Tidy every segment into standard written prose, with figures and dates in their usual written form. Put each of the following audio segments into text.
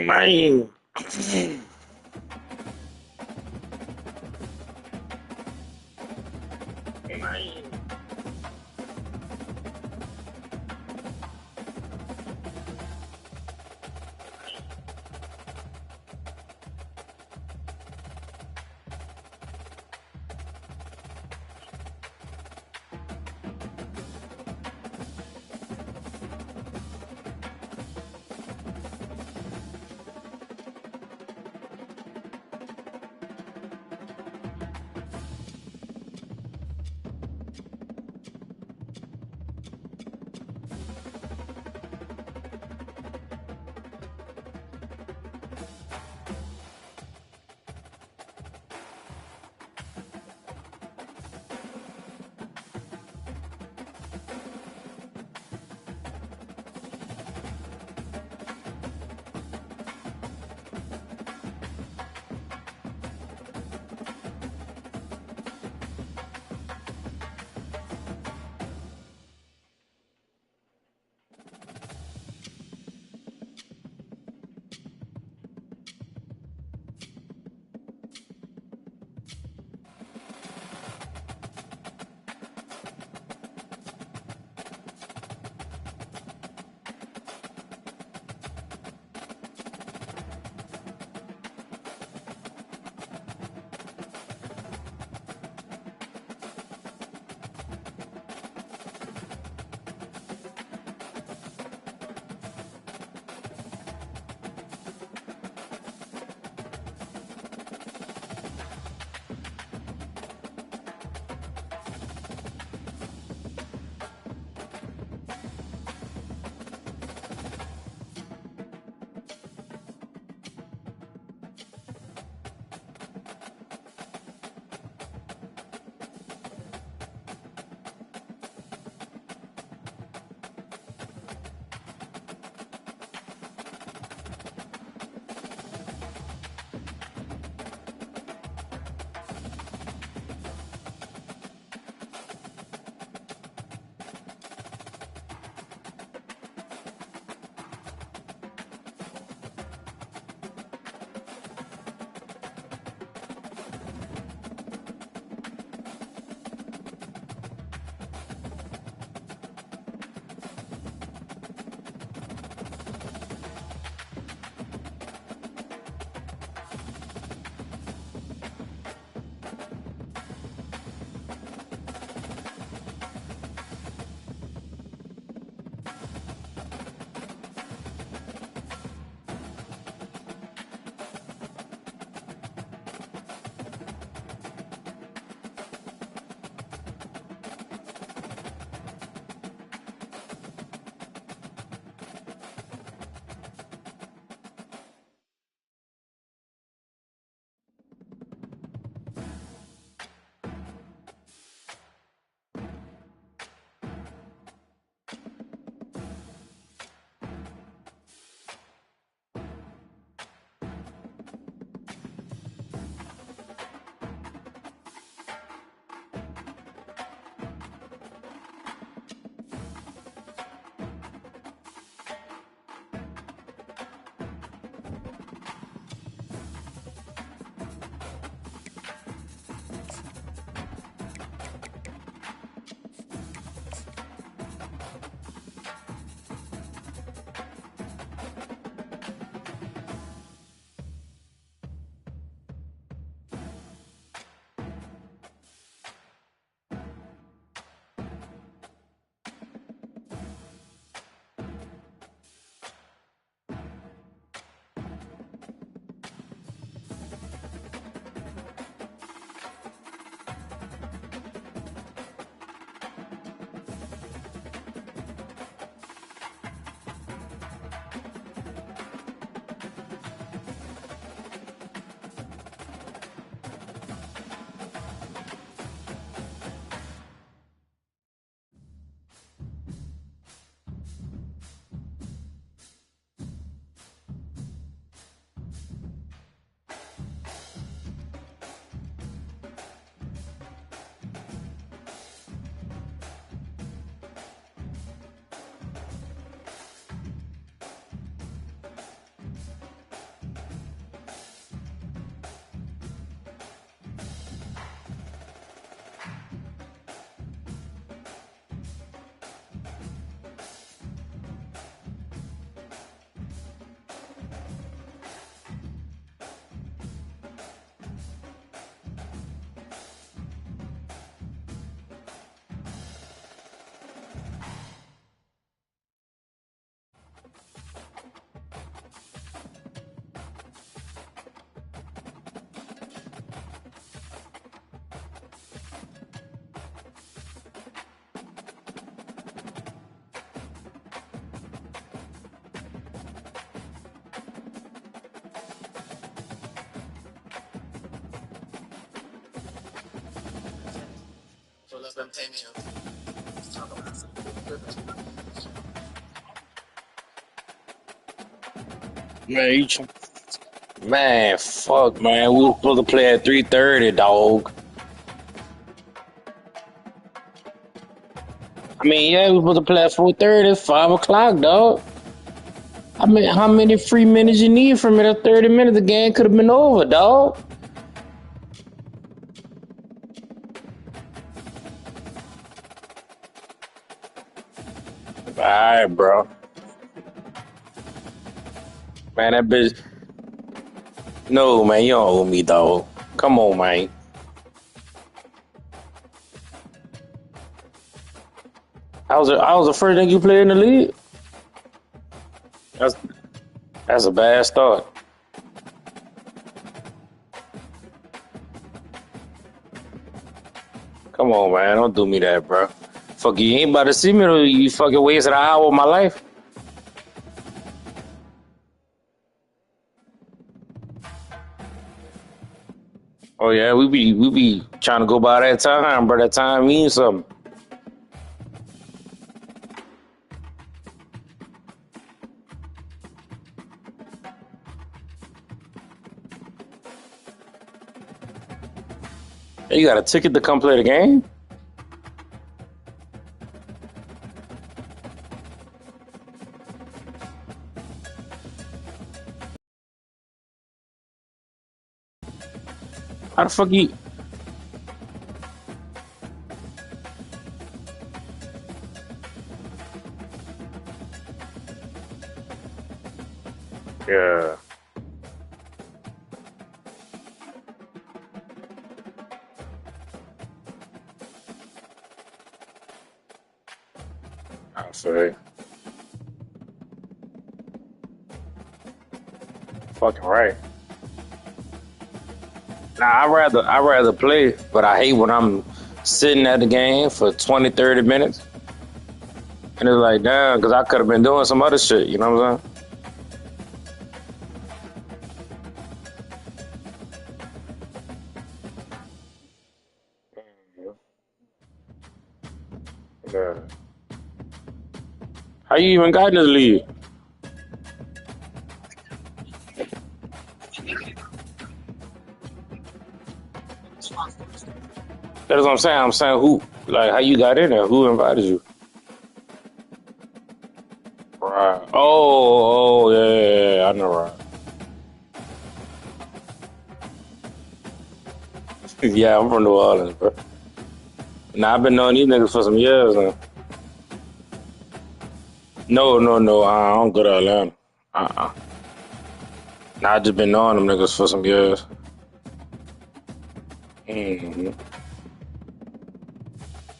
Mine. Mine. Man, man, fuck, man. We were supposed to play at 3:30, dog. I mean, yeah, we were supposed to play at 4:30, 5 o'clock, dog. I mean, how many free minutes you need from it? At 30 minutes, the game could have been over, dog. All right, bro. Man, that bitch. No, man, you don't owe me, dog. Come on, man. I was the first thing you played in the league. That's that's a bad start. Come on, man. Don't do me that, bro. Fuck you ain't about to see me. You fucking wasted an hour of my life. Oh yeah, we be trying to go by that time, bro. That time means something. Hey, you got a ticket to come play the game? How the fuck you? Yeah, I'm sorry. Fucking right. Nah, I rather play, but I hate when I'm sitting at the game for 20, 30 minutes, and it's like, damn, because I could have been doing some other shit. You know what I'm saying? Yeah. How you even got in this league? That's what I'm saying. I'm saying who, like, how you got in there? Who invited you? Right. Oh, yeah, yeah, yeah, I know, right. Yeah, I'm from New Orleans, bro. Nah, I've been knowing these niggas for some years now. No, no, no. I don't go to Atlanta. Uh-uh. Nah, I just been knowing them niggas for some years. hmm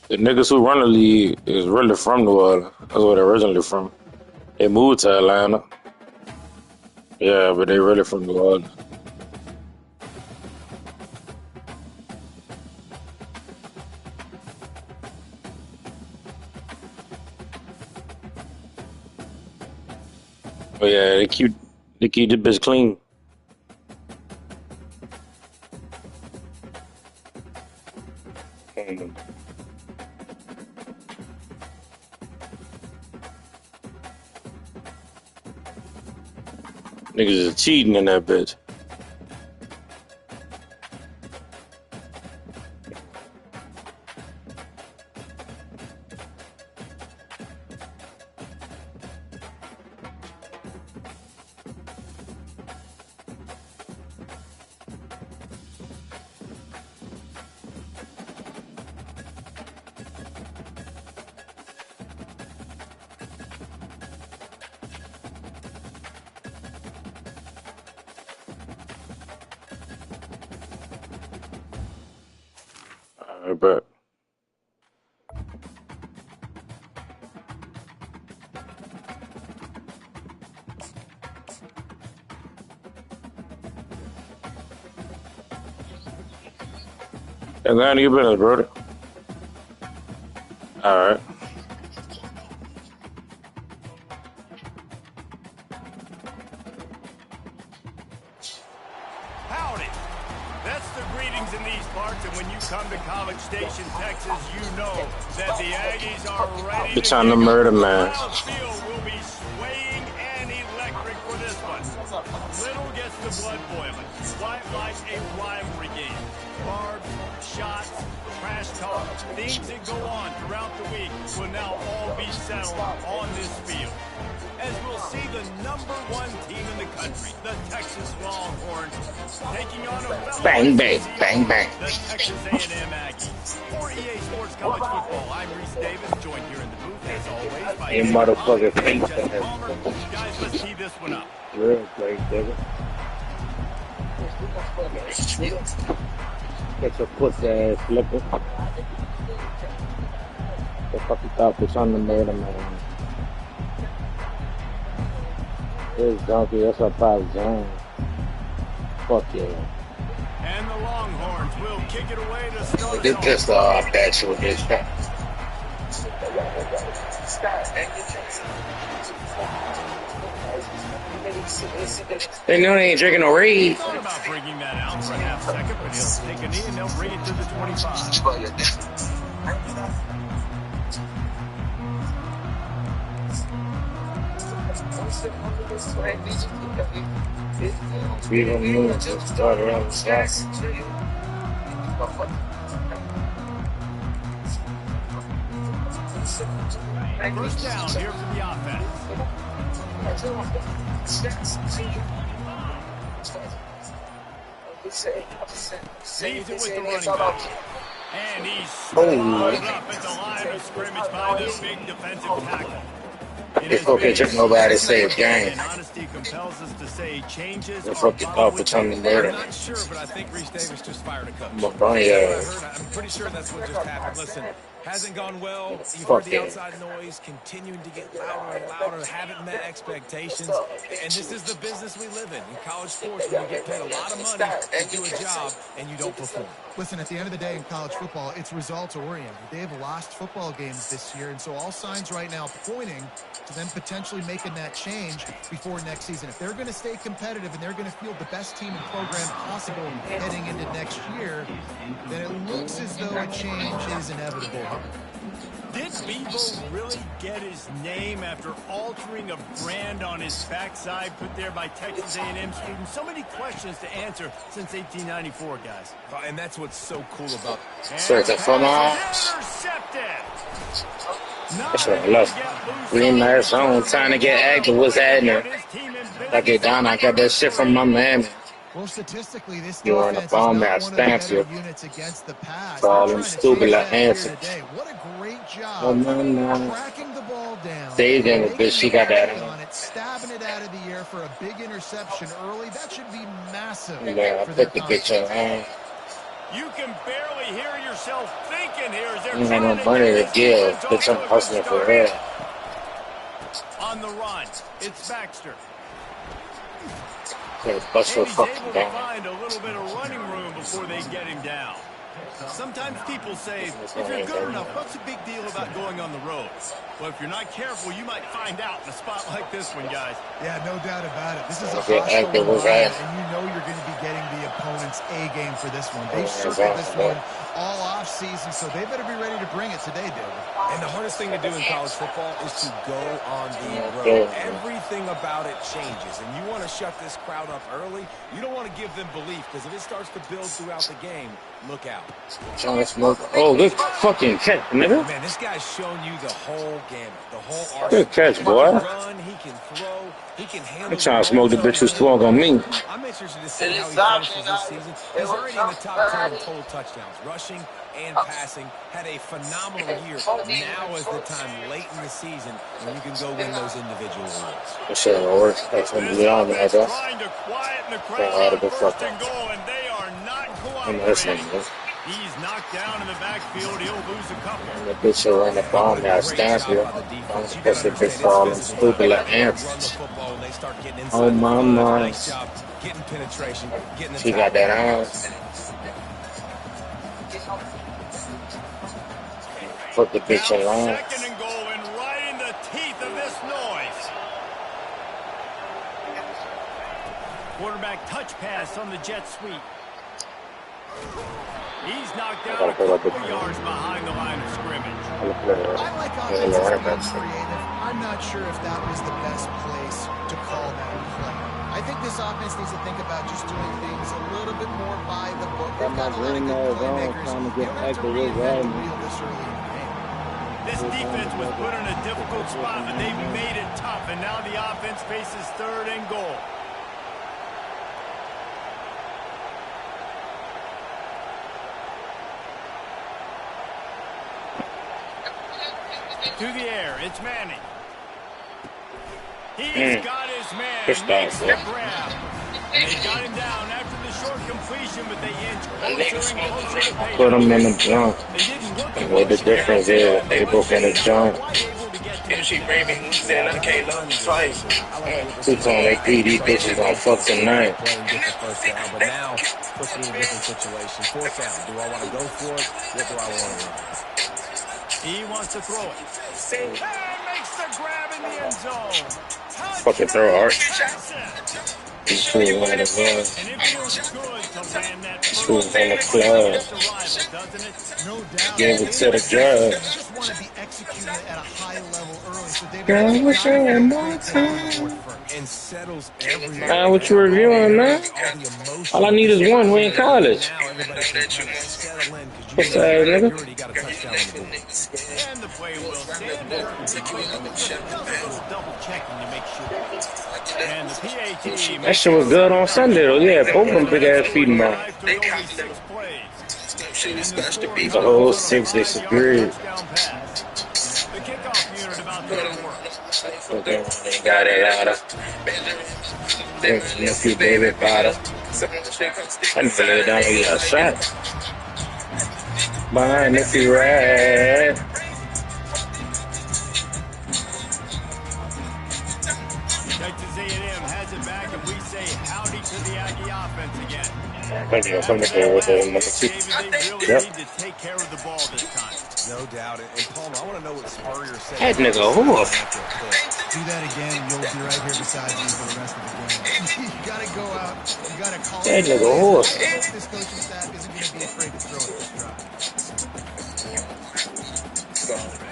The niggas who run the league is really from New Orleans. That's where they're originally from. They moved to Atlanta. Yeah, but they really from New Orleans. But yeah, they keep the bitch clean. Mhm. Niggas is cheating in that bitch. I bet. Atlanta, you better, brother. All right. Howdy. That's the greetings things in these parts, and when you come to College Station, Texas, you know that the Aggies are ready You're to trying to kick murder, off. The man. crowd field will be swaying and electric for this one. Little gets the blood boiling. Quite like a rivalry game. Barbs, shots, trash talk, things that go on throughout the week will now all be settled on this field. As we'll see the #1 team in the country, the Texas Longhorns, taking on a Bang, bang, bang, bang. the Texas A&M Aggies. For EA Sports College Football, I'm Reese Davis, joined here in the booth, as always, by You motherfucker Jeff face. Palmer. Guys, let's tee this one up. Real great, nigga. Get your pussy ass flipping. The fuck you thought was on the murder, man. This donkey, that's a pop zone. Fuck yeah. And the Longhorns will kick it away to start. This pistol off that you with this shot. They know they ain't drinking no Reed. Thought about bringing that out for a half second, but he'll take a knee and they'll bring it to the 25. We don't move to start around the shots. First down here for the offense. Leaves it with the running back. And he's swallowed up at the line of scrimmage by the big defensive tackle. It's okay, just nobody say it's game. And honesty compels us to say changes The are fuck you thought was on the I'm murder. not sure, but I think Reese Davis just fired a coach. I'm a bunny ass. I'm pretty sure that's what just happened. Listen, hasn't gone well. You've Fuck heard the yeah. outside noise continuing to get louder and louder, haven't met expectations. And this is the business we live in college sports, where you get paid a lot of money to do a job and you don't perform. Listen, at the end of the day in college football, it's results oriented. They have lost football games this year, and so all signs right now pointing to them potentially making that change before next season. If they're going to stay competitive and they're going to field the best team and program possible heading into next year, then it looks as though a change is inevitable. Did Bebo really get his name after altering a brand on his backside put there by Texas A&M students? So many questions to answer since 1894, guys. And that's what's so cool about Search it for my Intercepted. That's what I love. We in our zone trying to get active. What's happening? I get down, I got that shit from my man. Well, statistically, this You're on the defense phone is now, not one of the better Stanfield. units against the pass. For all They're them trying to stupid change little that here answers. today. What a great job Oh, man. cracking the ball down. Stayed in it, making bitch. She the got that play on. on it, stabbing it out of the air for a big interception early. That should be massive Yeah, I for their put the bitch confidence. on. You can barely hear yourself thinking here as they're You ain't trying no to money get to give. this Bitch, I'm off to a hustling good for start. real. On the run, it's Baxter. Gonna bust And her he's fucking able to down. find a little bit of running room before they get him down. Sometimes people say, if you're good enough, what's the big deal about going on the road? Well, if you're not careful, you might find out in a spot like this one, guys. Yeah, no doubt about it. This is a Okay, hostile active with environment, that. and you know you're going to be getting the opponent's A game for this one. They've Yeah, circled this exactly. one all off season, so they better be ready to bring it today, David. And the hardest thing to do in college football is to go on the road. Yeah. Everything about it changes, and you want to shut this crowd up early. You don't want to give them belief, because if it starts to build throughout the game, look out. Trying to smoke. Oh, good fucking catch, nigga. Man, this guy's shown you the whole gamut, the whole arsenal. Good catch, He boy. can run, he can throw, he can handle. I'm trying to smoke the bitch who's swung on me. I'm interested to see how he finishes this season. He's already in the top 10 in total touchdowns, rushing and passing. Had a phenomenal year. Now is the time late in the season when you can go win those individual awards. That shit don't work. That's when we on there, though. Trying to quieten the Yeah, I crowd had a on good first fuck. and goal, and they are not I'm listening, cooperating. man. He's knocked down in the backfield. He'll lose a couple. And the bitch will run the bomb now, Stanfield. I'm supposed to be for all them stupid little answers. Oh, my mom. Nice job getting penetration, getting the She got that on. Put the bitch in Now line. second and goal, and right in the teeth of this noise. Quarterback touch pass on the jet sweep. He's knocked down a couple of yards behind the line of scrimmage. I like offenses being creative. I'm not sure if that was the best place to call that play. I think this offense needs to think about just doing things a little bit more by the book. They've got a lot of good playmakers. You don't have to reinvent the wheel this early in the game. This defense was put in a difficult spot, but they've made it tough, and now the offense faces 3rd and goal. To the air, it's Manning. He's got his man. Makes the grab. They got him down after the short completion, but they inch closer and closer to pay. Put them in the jump. And what the difference is, they both in the jump. She bring me saying I can't love you twice. Two-tone they PD bitches on fuck tonight. But now, puts me in a different situation. 4th down. Do I want to go for it? What do I want to run? He wants to throw it. And makes the grab in the end zone. Fucking throw art. He's cool on the run. And it feels good to land that Cool on the club. doesn't it? No doubt. Give it to the judge. They just want to be executed at a high level early. So David, Girl, what's your more time? And settles every Nah, what you reviewing, man? All I need is one. We in college. Now everybody can settle in because What's that, nigga? you already got a touchdown on the board. And the play will stand there. Does a little double checking to make sure. And the PAT That shit was good on Sunday, though. Yeah, both of them big ass feeding man. They caught them. Shit was special to be The whole 6 they secured. The kickoff unit about to work. Okay, they got it out of. Nephew baby bottle. I didn't feel it down and get a shot. Behind Nephew ride. Texas A&M has it back, and we say howdy to the Aggie offense again. I think I'm there with the number 2. David, they really Yep. need to take care of the ball this time. No doubt. And Palmer, I want to know what Spurrier said. That nigga hoof. do that again, and you'll be right here beside me for the rest of the game. You got to go out. You got to call That it. nigga horse. This coaching staff isn't going to be afraid to throw it this drive.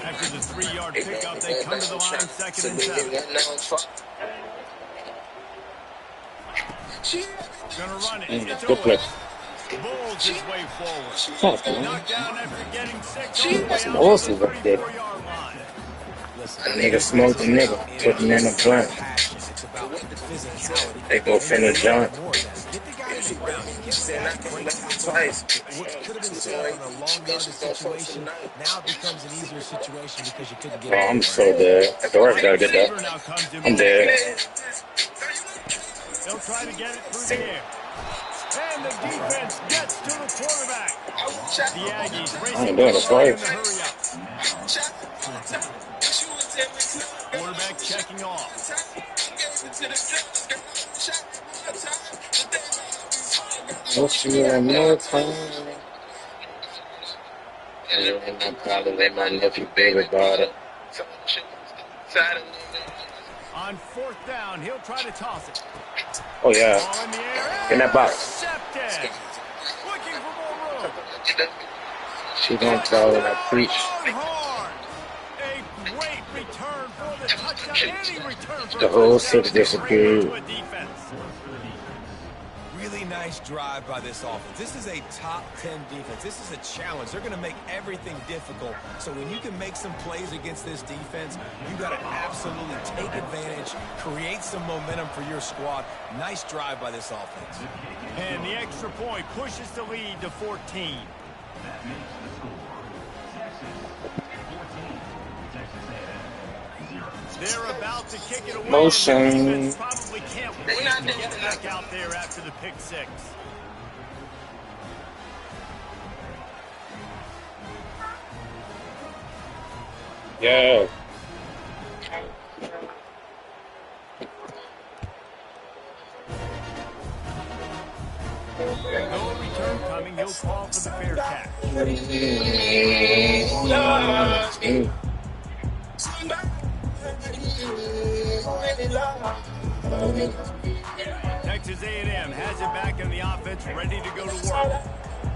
After the 3-yard pickup, they come to the line 2nd and 7. Gonna run it. It's Good play. Bulls his way forward. Fuck, man. Knocked down after getting 6 all the way That's out awesome to the up there. 34-yard line. A nigga smoked a nigga, put him in the blunt. It's about the physicality. They both in the joint. More of that. Get the guy on the ground. You get Saying I that can't break. love you twice. What could have been solved in a long yardage situation now it becomes an easier situation because you couldn't get Oh, it. I'm so dead. Doris gotta get Receiver that. now comes in. I'm dead. They'll try to get it through the air. And the defense gets to the quarterback. The Aggies I racing ain't doing to it the line in twice. the hurry up. Quarterback checking off. What's your more time? And ain't no problem with my nephew baby daughter. On 4th down, he'll try to toss it. Oh yeah, Ball in the air. in that box. Intercepted. Looking for more room. She gonna tell her I preach. Hard. A great return for the touchdown. Any return for The a whole touchdown 6 is great disappeared. to a defense. Really nice drive by this offense. This is a top 10 defense. This is a challenge. They're going to make everything difficult. So when you can make some plays against this defense, you got to absolutely take advantage, create some momentum for your squad. Nice drive by this offense. And the extra point pushes the lead to 14. They're about to kick it away. Motion. The defense probably can't wait to get back out there after the pick 6. Yeah. No return coming. He'll call for the fair catch. Texas A&M has it back in the offense, ready to go to work.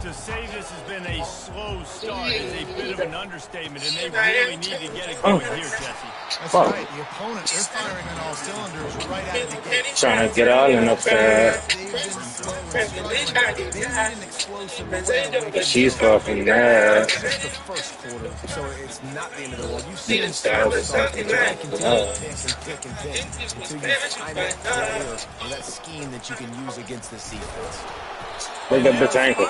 To say this has been a slow start is a bit of an understatement, and they really need to get it going here, Jesse. That's right. The opponent, they're firing on all cylinders right out of the gate. Trying to get all in the fat. They've been slow and struggling. They need an explosive play to wake She's them up. fucking mad. This is the first quarter, so it's not the end of the world. You've seen them That was start, something and they that continue to pick and pick until you find that play or that scheme that you can use against this defense. Look at the ankle.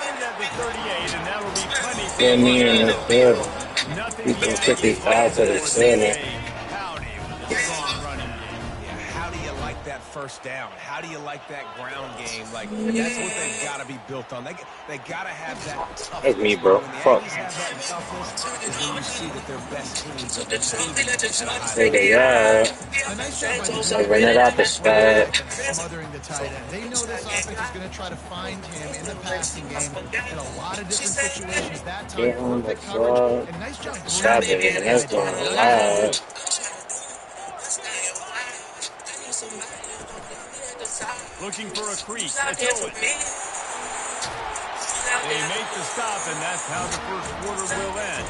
Yeah, me in the field. He can put his eyes to the ceiling. How do you like that first down? How do you like that ground game? Like, that's what they've got to be built on. They got to have that toughness. That's me, bro. When the Fuck. Aggies have that toughness is when you see that their best teams are behaving. Say they are. A nice job by the They run it out the spot. smothering the tight end. They know this offense is going to try to find him in the passing game in a lot of different situations. That time, Get on the perfect floor. coverage. And nice job. Stop it, man. That's going loud. Looking for a crease. It's Owen. They make the stop, and that's how the first quarter will end.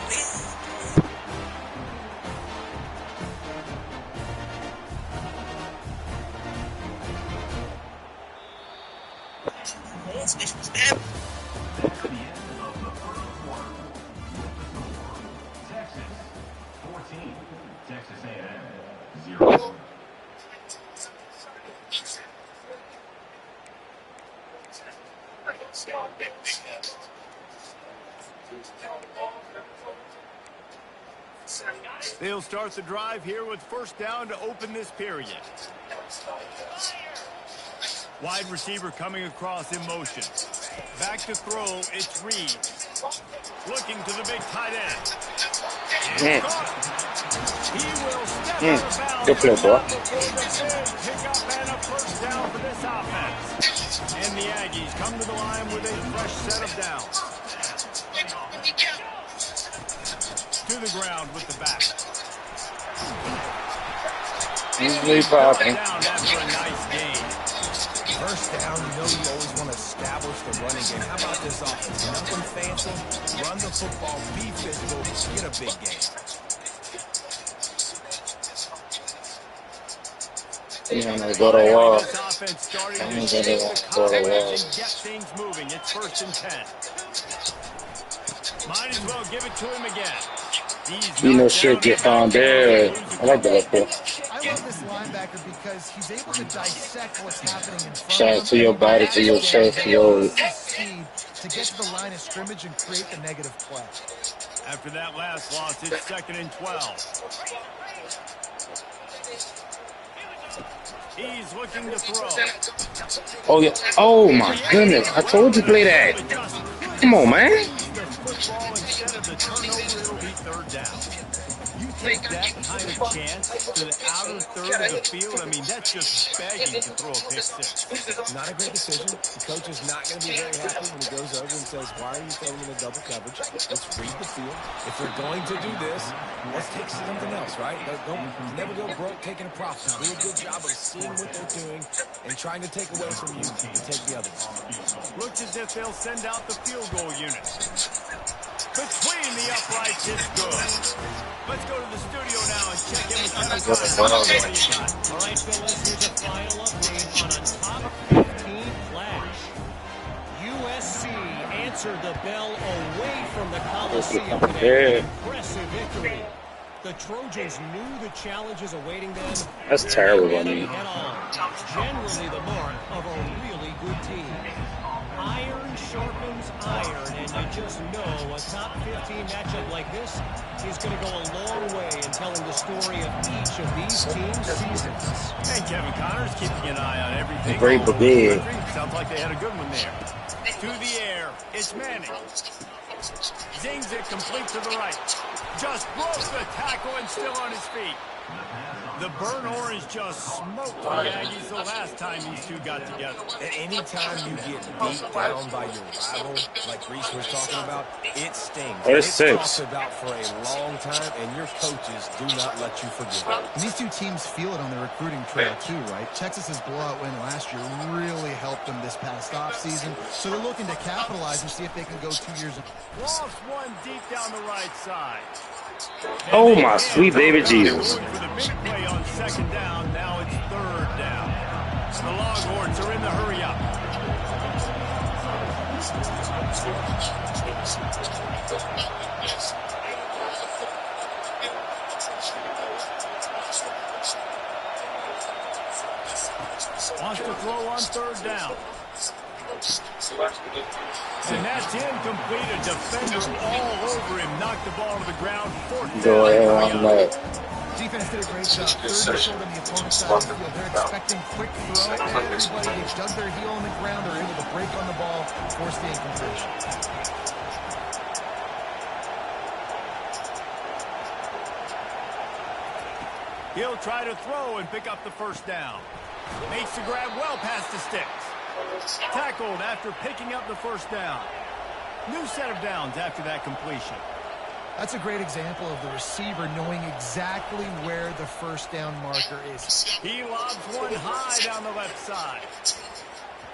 They'll start the drive here with first down to open this period. Wide receiver coming across in motion. Back to throw, it's Reed. Looking to the big tight end. He will step out of bounds. Good play, boy. Pick up and a first down for this offense. And the Aggies come to the line with a fresh set of downs. To the ground with the back. Easily popping. Down after a nice gain. First down, you know you always want to establish the running game. How about this offense? Nothing fancy. Run the football, be physical, get a big game. He's gonna go to wall. This offense starting I'm to gonna shake go the to confidence wall. and get things moving. It's 1st and 10. Might as well give it to him again. You know shit get found there. I like that up there. I love this linebacker because he's able to dissect what's happening in front Shout of out him. to your body, to your chest, to your... Speed to get to the line of scrimmage and create the negative play. After that last loss, it's 2nd and 12. He's looking to throw. Oh, yeah. Oh, my goodness. I told you play that. Come on, man. The football instead of the turnover, it'll be 3rd down. You take that kind of chance to the outer third of the field, I mean, that's just begging to throw a pick six. Not a great decision. The coach is not going to be very happy when he goes over and says, why are you throwing in a double coverage? Let's read the field. If they're going to do this, let's take something else, right? Don't never go broke taking a profit. Do a good job of seeing what they're doing and trying to take away from you and take the others. Looks as if they'll send out the field goal unit. Between the uprights, it's good. Let's go to the studio now and check in with Kevin Connors. What do you got? All right, fellas, here's a final update on a top 15 flash. USC answered the bell away from the Coliseum today. Impressive victory. The Trojans knew the challenges awaiting them. That's terrible on me. Head on. Generally the mark of a really good team. Iron sharpens iron, and you just know a top 15 matchup like this is going to go a long way in telling the story of each of these teams' seasons. And Kevin Connors keeping an eye on everything. Great brigade. Sounds like they had a good one there. To the air, it's Manning. Zings it complete to the right. Just broke the tackle and still on his feet. The burnt orange just smoked the Aggies the last time these two got together. And anytime you get beat down by your rival, like Reese was talking about, it stings. There's It's 6. talked about for a long time, and your coaches do not let you forget it. And these two teams feel it on the recruiting trail too, right? Texas's blowout win last year really helped them this past offseason, so they're looking to capitalize and see if they can go 2 years. Lost one deep down the right side. Oh, my sweet baby Jesus. For the big play on second down, now it's third down. The Longhorns are in the hurry up. Wants to throw on third down. And that's incomplete. A defender all over him. Knocked the ball to the ground. Fourth down. Go ahead on that. Defense did a great job. Third and short on the opponent's side of the field. They're expecting quick throw. Everybody, they've dug their heel on the ground. They're able to break on the ball, force the incompletion. He'll try to throw and pick up the first down. Makes the grab well past the sticks. Tackled after picking up the first down. New set of downs after that completion. That's a great example of the receiver knowing exactly where the first down marker is. He lobs one high down the left side.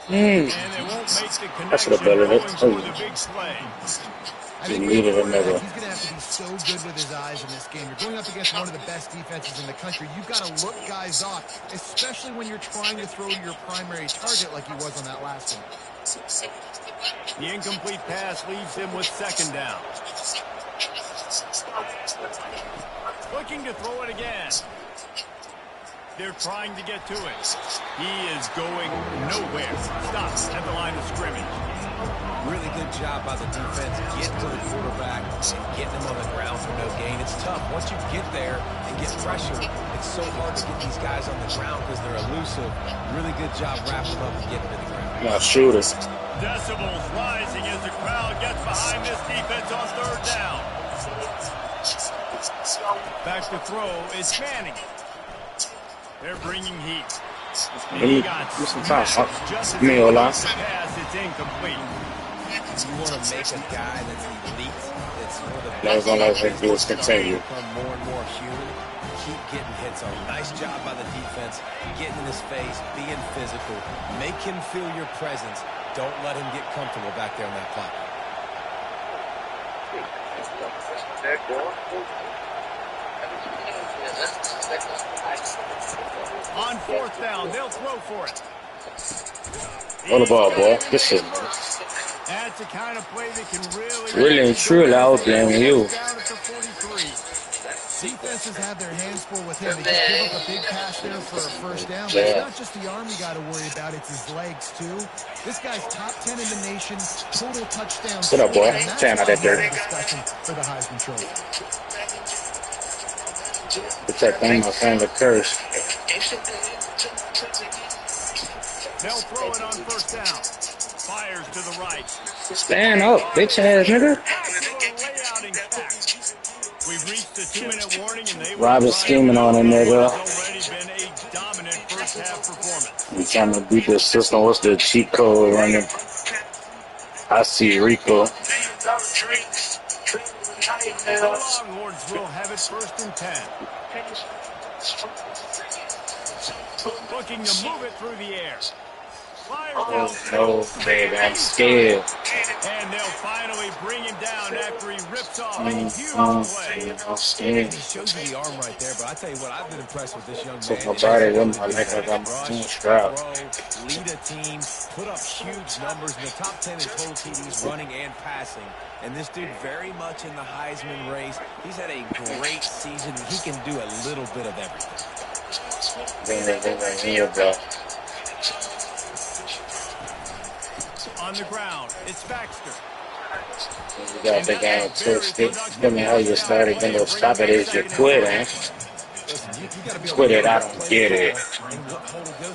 And they won't make the connection going for the big play. I think he's going to have to be so good with his eyes in this game. You're going up against one of the best defenses in the country. You've got to look guys off, especially when you're trying to throw your primary target like he was on that last one. The incomplete pass leaves him with second down. Looking to throw it again. They're trying to get to it. He is going nowhere. Stops at the line of scrimmage. Really good job by the defense getting to the quarterback and getting him on the ground for no gain. It's tough. Once you get there and get pressure, it's so hard to get these guys on the ground because they're elusive. Really good job wrapping them up and getting to the ground. My shooters. Decibels rising as the crowd gets behind this defense on third down. Back to throw is Manning. They're bringing heat. He got smashed just as he pass. It's incomplete. You want to make a guy that's elite, that's one of the That was all I was going to do is continue. Become more and more human. Keep getting hits on. Nice job by the defense, getting in his face, being physical. Make him feel your presence. Don't let him get comfortable back there on that clock. On fourth down, they'll throw for it. Throw the ball, boy. Good shit. That's the kind of play that can really and truly, I was blaming you. Defenses have their hands full with him. They just give up a big pass there for a first down. But it's not just the arm you got to worry about. It's his legs, too. This guy's top 10 in the nation. Total touchdowns. What up, boy? Fan out that dirty. Discussion for the Heisman Trophy. It's that thing, my family curse. They'll throw it on first down. Fires to the right. Stand up, bitch ass nigga. We've reached the 2-minute warning, and they Rob is scheming on him, nigga. It's already been a dominant first half performance. I'm trying to beat this system. What's the cheat code running? I see Rico. The Longhorns will have it first and 10. Looking to move it through the air. Oh, no, baby, I'm scared. And they'll finally bring him down after he rips off a huge play. I'm scared. He shows you the arm right there, but I tell you what, I've been impressed with this young man. Took my body with my leg like I'm too strapped. Lead a team, put up huge numbers in the top 10 in total TDs, running and passing. And this dude very much in the Heisman race. He's had a great season. He can do a little bit of everything. On the ground, it's Baxter. You got the game twisted. Tell me how you started, then they'll stop it as you quit, eh? Quit it, I don't get it.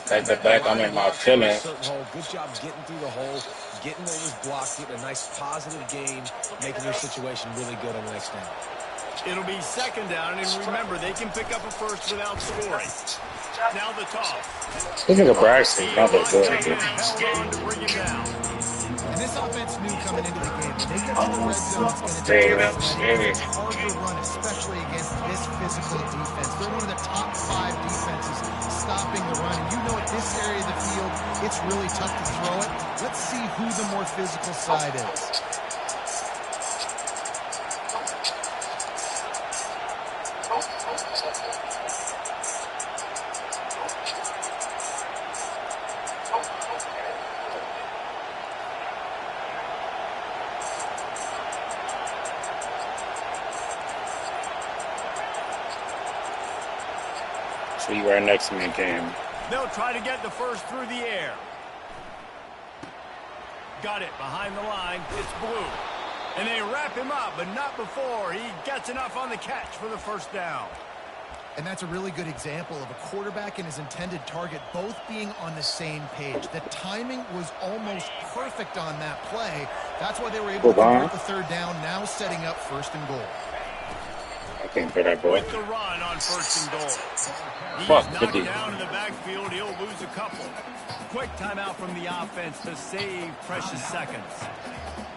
Back to back, I'm in my feelings. Good job getting through the hole, getting what was blocked, getting a nice positive gain, making their situation really good on the next down. It'll be second down, and remember, they can pick up a first without scoring. Now the toss. This nigga Braxton, not that good. Held on to bring him down. And this offense knew coming into the game, when they get to the red zone, it's going to take it's hard to run, especially against this physical defense. They're one of the top 5 defenses stopping the run. And you know, at this area of the field, it's really tough to throw it. Let's see who the more physical side is. So you right next to me, Cam. They'll try to get the first through the air. Got it behind the line. It's Blue. And they wrap him up, but not before he gets enough on the catch for the first down. And that's a really good example of a quarterback and his intended target both being on the same page. The timing was almost perfect on that play. That's why they were able to convert the third down, now setting up first and goal. I can't put that boy. With the run on first and goal. He's knocked down in the backfield. He'll lose a couple. Quick timeout from the offense to save precious seconds.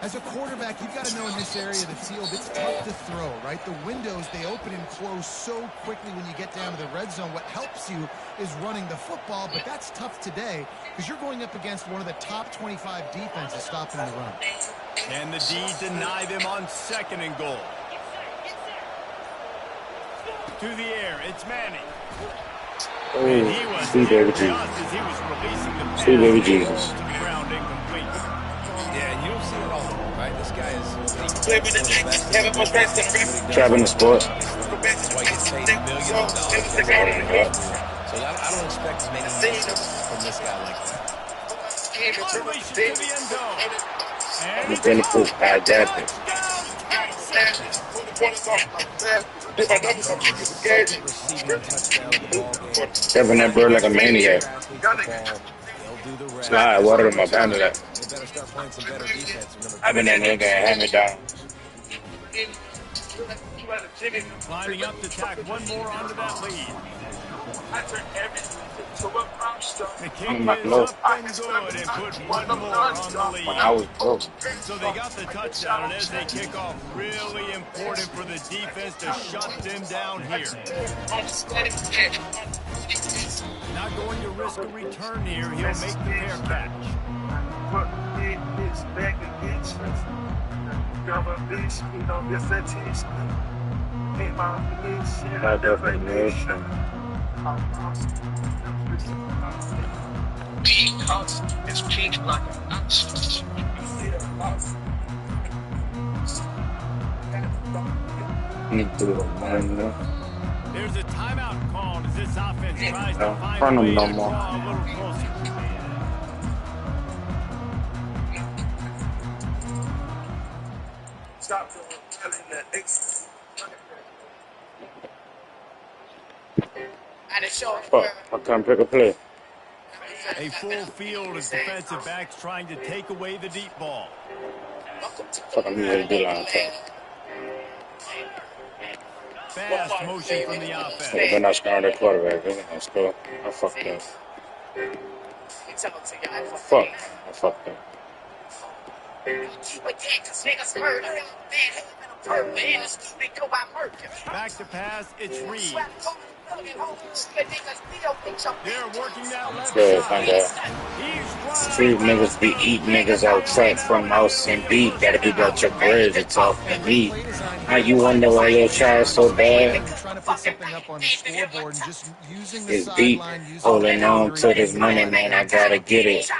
As a quarterback, you've got to know in this area of the field, it's tough to throw, right? The windows, they open and close so quickly when you get down to the red zone. What helps you is running the football, but that's tough today because you're going up against one of the top 25 defenses stopping the run. And the D deny them on second and goal. To the air, it's Manning. And he was Sweet baby Jesus. as he was releasing the pass. Sweet baby Jesus. To the ground incomplete. Yeah, you don't see it all, right? This guy is Trapping the sport. That's why he gets paid millions of dollars. So I don't expect as many misses from this guy like that. Unleashes to the end zone. And He's been proof by that. Stepping that bird like a maniac. Slide water in my pound of that. I've been in there getting hand me down. Lining up to tack one more onto that lead. The kick is up and good and put one more on the lead. When I was broke. So they got the touchdown, and as they kick off, really important for the defense to shut them down here. Not going to risk a return here. He'll make the fair catch. It's pink like There's a timeout called as this offense tries to find Front a of way no to more. draw a little closer. stop telling the X. And it's showing. Fuck, I can't pick a play. A full field of defensive backs trying to take away the deep ball. Fuck, I'm usually good on top. Fast motion from the offense. They're not scoring their quarterback. They're not gonna score. I fucked up. Fuck, I fucked up. Back to pass, it's Reed. They're working that left Good, side. find out. He's Street niggas be eating niggas out track from house and beat. Gotta be about your bread to talk and eat. Now you wonder why your child so bad? Trying to put something up on the scoreboard and just using the It's deep, sideline, using holding the on to boundary. this money, man. I gotta get it.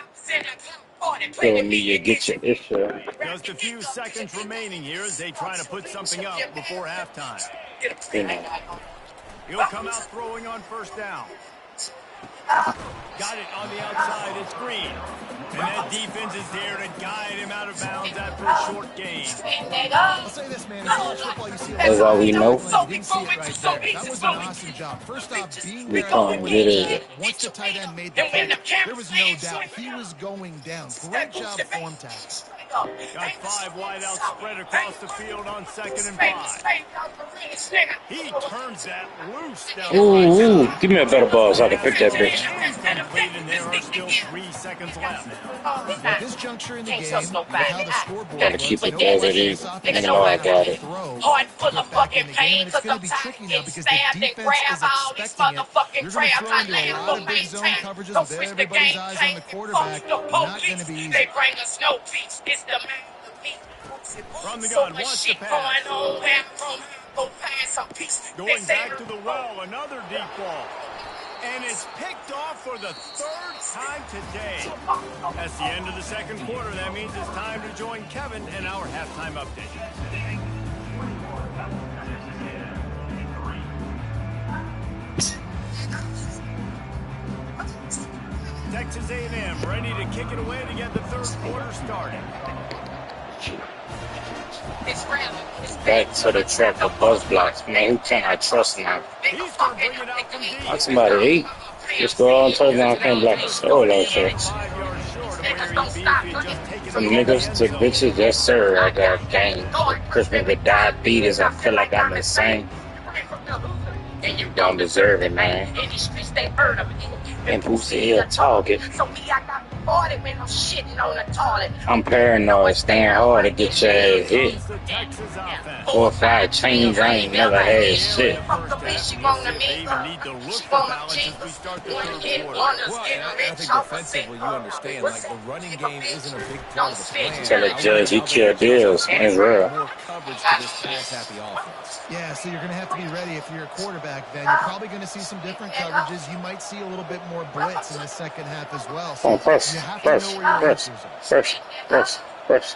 Killing me, you get your issue. just a few seconds remaining here as they try to put something up before halftime. You know. He'll come out throwing on first down. Got it on the outside. It's Green. And that defense is there to guide him out of bounds after a short gain. I'll say this, man. In college football, you see a lot That's all we of know. tackling. You didn't see it right there. That was an awesome job. First off, being We there at can't the get line. it. Once the tight end made the catch, there was no doubt he was going down. Great job form tackle. Got 5 wideouts spread across the field on 2nd and 5. He turns that loose down the right Ooh, side. give me a better ball so I can pick that bitch. Incomplete, and there are still 3 seconds left. At this juncture in the game, with how the scoreboard Gotta looks, keep it no there, question baby. this offense You know I got it. throw Heart to full get of back fucking in the game, pain and it's because going to be sometimes tricky you now get because the stabbed and defense grab is all these expecting it. motherfucking You're going to crabs. throw I into a land lot for of big zone maintain. coverages Go with switch the everybody's game eyes on change. the Fuck quarterback. the Not going to be police. easy. They bring us no peace. It's the man of me. From the So gun, much wants shit to going pass. on where I'm from. Go find some peace. They Going say back to the well, another deep ball. And it's picked off for the 3rd time today. That's the end of the 2nd quarter. That means it's time to join Kevin and our halftime update. Texas A&M ready to kick it away to get the 3rd quarter started. Back to the track of buzz blocks. Man, who can I trust now? He's going to bring it out from deep. Watch somebody eat. Just go on touchdown, can't block a soul out there. 5 yards short of where he'd be if he had just taken From it in the niggas end to zone. bitches, yes sir, I got game. Christmas with diabetes, I feel like I'm insane. And you don't deserve it, man. In these streets, they heard of me. And Boosie here target. So me, I got party when I'm shitting on the toilet. I'm paranoid, staying hard to get your ass hit. Comes the Texas offense. 4 or 5 chains, I ain't never had shit. Fuck the bitch, she wanna They meet even need to look for balance as we start the 3rd quarter. Well, I think defensively, you understand, like, the running game isn't a big part of the plan. Tell the judge he killed deals. It's real. More coverage to this pass-happy offense. Yeah, so you're going to have to be ready if you're a quarterback, then. You're probably going to see some different coverages. You might see a little bit more blitz in the second half as well. So Come on, press, you have to press, know where your press, answers are. press, press, press.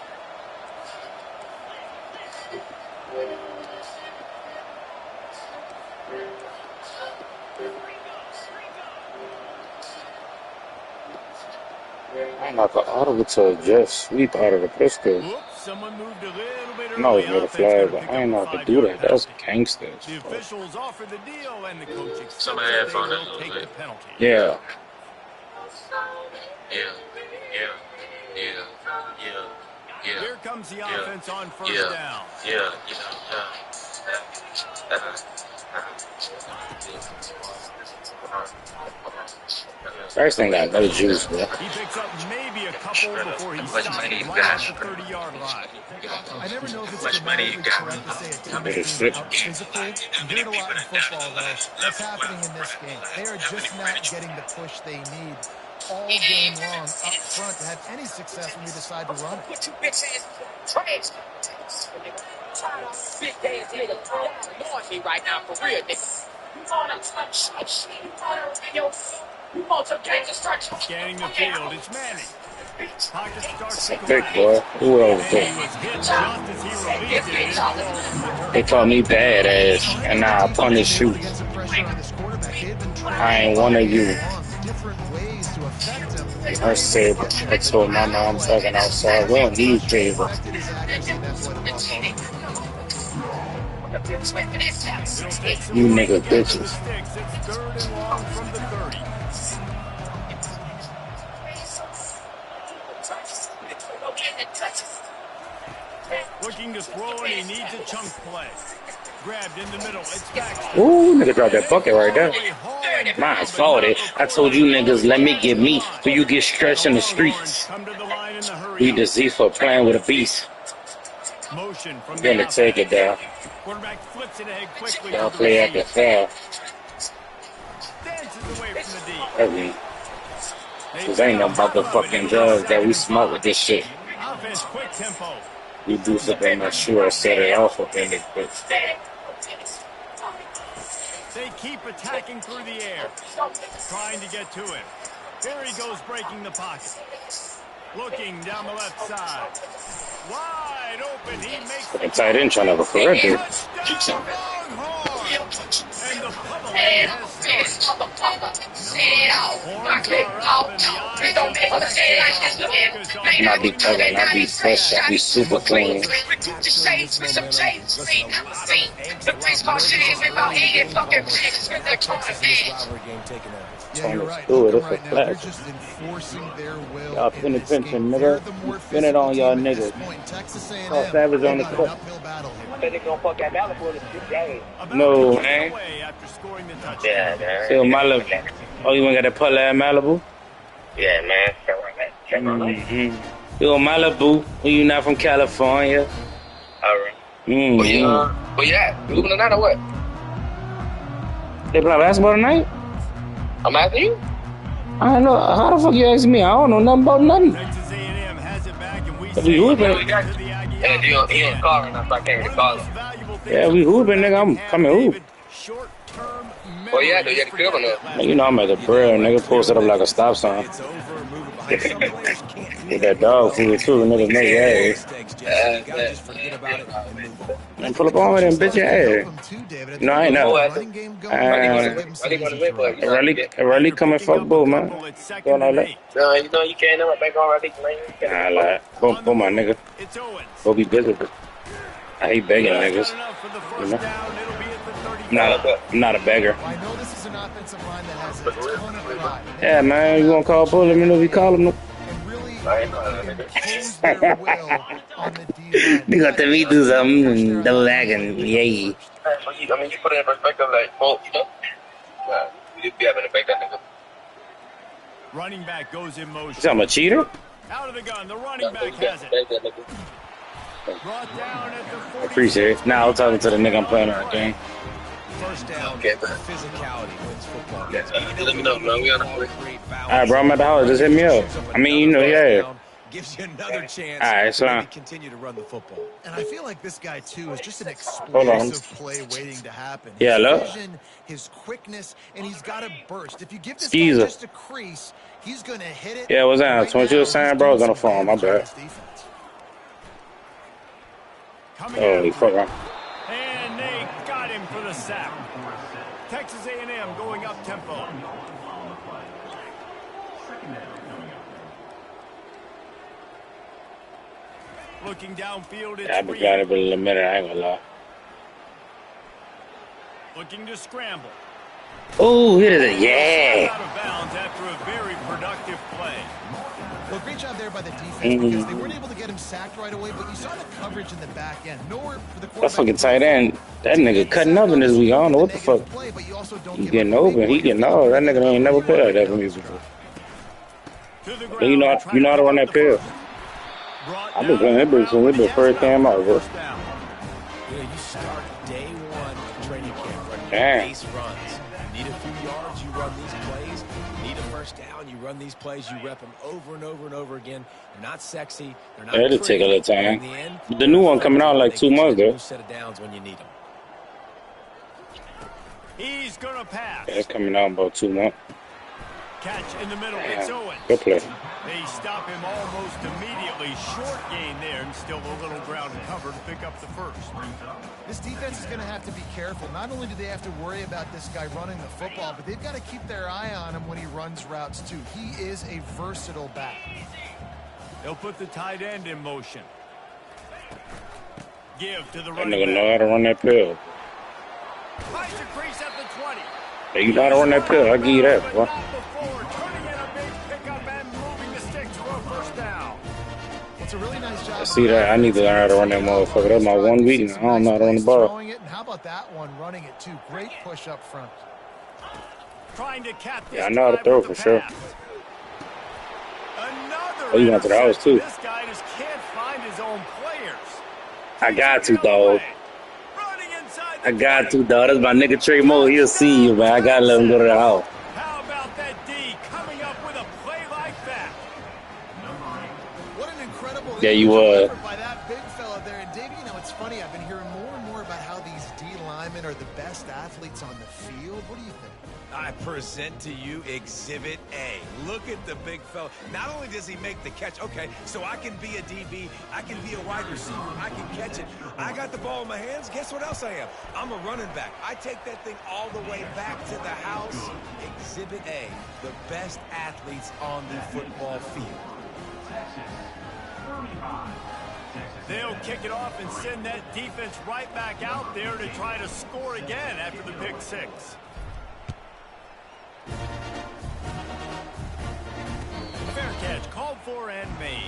I'm like an audible to a jet sweep out of the pistol. Whoops, someone moved a little bit No, early. it's made a Offense flag, gonna but pick I ain't up know a how to do that. 5-yard That's penalty. gangster. The officials offer the deal, and the coach accepts Some of that that they phone will is take lit. the penalty. Yeah. Yeah, yeah, yeah, yeah, yeah. Here comes the Yeah. offense on 1st Yeah. down. Yeah, First thing got no juice, bro. He picks up maybe a couple before he Much stops money you right got? at the 30-yard line. I never know if it's Much money you grammatically got? correct to say a team Better is being switch. out physical. You hear it a lot in football, though. That's happening in this game. They are just not getting the push they need all game long up front to have any success when you decide to run it. Put you bitch ass trash. Big ass nigga. Y'all me right now, for real, nigga. You wanna touch shit? You want some gangster start Scanning the field, it's Manning. Pocket starts to Big boy. collapse. Who else And did? he was hit just as he released it. And it falls from the turf. They call me badass, and now I punish you. To get some pressure on this quarterback. They've been trying I ain't one of you. different ways to affect him. Her saber. I told my mom I'm talking outside. We don't need favor. Affected his accuracy, that's what it was. It'll take some You work nigga to get to the bitches. sticks. It's 3rd and long from the 30. Looking to throw, and he needs a chunk play. Grabbed in the middle. It's back. Ooh, nigga dropped that bucket right there. Mine's faulty. I told you niggas, let me get me, so you get stretched in the streets. Come to the line in the hurry We up. the Z for playing with a beast. Motion from the Gonna take it down. Quarterback flips it ahead quickly. Y'all to the play at the receiver. foul. Dances away from the D. That's me. Cause ain't no motherfucking drugs that we smoke with this shit. Offense, quick tempo. You do something I'm sure I set it off up in this bitch. They keep attacking through the air, trying to get to him. Here he goes, breaking the pocket. Looking down the left side. Wide open. He makes the The tight end trying to have a career day. touchdown Longhorns. And the pummeling has started. Not be tugging, not be fresh, I be super clean. Capturing this momentum. Listen, a lot of angst, a lot of nervousness early in the game, Palmer. Now Texas in this rivalry game taking over. Yeah, you're right. Ooh, Look this at a them right now. They're flash. just enforcing their will Y'all in finna this pinch game. him, They're nigga. the more Spin it on physical y'all team at this niggas. point. Texas A&M, Oh, Savage on the got an court. uphill battle here. I think they're gonna fuck that balance for the game. No, man. Yeah, man. Still Malibu. Oh, you ain't got that pull at Malibu? Yeah, man. Mm-hmm. Yo, Malibu. Well, you not from California? Alright. Mm-hmm. But yeah, you looking tonight or what? They play basketball tonight? I'm asking you. I don't know. How the fuck you ask me? I don't know nothing about nothing. Texas A&M has it back, and we We say hooping. Yeah, he on call right now, so I can't really call him. Yeah, we hooping, nigga. I'm coming hoop. Well, yeah, do you have to feel or not? You know I'm at the grill, nigga. Posted up like a stop sign. It's over, moving behind. Some players can't do With that dog food too, nigga. Nigga, yeah. mistakes, Jesse. You gotta just forget about it and move on. Man, pull up on with them bitch ass. No, I ain't know. Really coming fuck bull, man. Going all that. No, you know you can't never back on right man. Nah, like, boom, my nigga. Go be busy. I hate begging niggas. You know? I'm not a beggar. I know this is an offensive line that has a ton of pride. Yeah, man, you gonna call bull? Let me know if you call him. And really impose their will on the D-line. You got to me do something, double back and yay. I mean, you put it in perspective, like, well, you know, you be having to back that nigga. Running back goes in motion. I'm a cheater? Out of the gun. The running back has it. Brought down at the 40. Appreciate it. Now I'm talking to the nigga I'm playing on the game. First down, Okay, man. physicality wins football. Let me know, man. We on the way. Alright, bro, I'm at the house. Just hit me up. I mean, you know, yeah. Gives you another chance All right, to so maybe continue to run the football. And I feel like this guy, too, is just an Hold on. explosive play waiting to happen. Yeah, his look. vision, his quickness, and he's got a burst. If you give this Skeezer. guy just a crease, he's going to hit it. Yeah, what's that? Right That's what you now, were saying, he's bro. I was doing on the phone. My some damage bad. on this defense. Holy fuck. And they got him for the sack. Texas A&M going up tempo. Looking downfield, Yeah, I've been it's glad Reed. it been a minute. I ain't gonna lie. Looking to scramble. Oh, hit it. Yeah. Out of bounds after a very productive play. Well, great job there by the defense Mm-hmm. because they weren't able to get him sacked right away, but you saw the coverage in the back end. Nowhere for the That quarterback fucking to tight end. That nigga cutting up in this week. I don't know what the fuck. play, but you also don't He give getting up a big open. He play. getting off. That nigga ain't never played like that for me before. To the You know, ground, you know how to run that pill. brought I've been down playing that bitch since it first came out, bro. first down. You know, you start day one of training camp running Damn. base runs. You need a few yards, you run these plays. You need a first down, you run these plays. You rep them over and over and over again. They're not sexy. They're not It'll take a little pretty, time. but in the end, The new one coming out in like they 2 get you months, a though. new set of downs when you need them. He's going to pass. Yeah, it's coming out in about 2 months. Catch in the middle. It's Damn. Owens. Good play. They stop him almost immediately. Short gain there, and still a little ground cover to pick up the first. This defense is going to have to be careful. Not only do they have to worry about this guy running the football, but they've got to keep their eye on him when he runs routes, too. He is a versatile back. They'll put the tight end in motion. Give to the That running nigga back. know how to run that pill. Finds a crease at the 20. Hey, you know how to run that pill. I give you that, bro. Not before, turning in a big pickup and moving the sticks for a first down. It's a really nice job. I see that. I need to learn how to run that motherfucker. That's my one weakness. I don't know how to run the ball. Throwing it, and how about that one running it too? Great push up front. Trying to cap this Yeah, I know how to drive throw with for the sure. pass. Another Oh, you went to the house, interception. too. This guy just can't find his own players. I got to, Takes it dog. away. Running inside the I got 20. to, dog. That's my nigga Trey Moore. He'll see you, man. I gotta let him go to the house. How about that D coming up with a play like that? What an incredible Yeah, you would. effort by that big fella there. And Dave, you know, it's funny. I've been hearing more and more about how these D linemen are the best athletes on the field. What do you think? I present to you Exhibit A. Look at the big fella. Not only does he make the catch, okay, so I can be a DB, I can be a wide receiver, I can catch it. I got the ball in my hands. Guess what else I am? I'm a running back. I take that thing all the way back to the house. Exhibit A, the best athletes on the football field. They'll kick it off and send that defense right back out there to try to score again after the pick six. Fair catch, called for and made.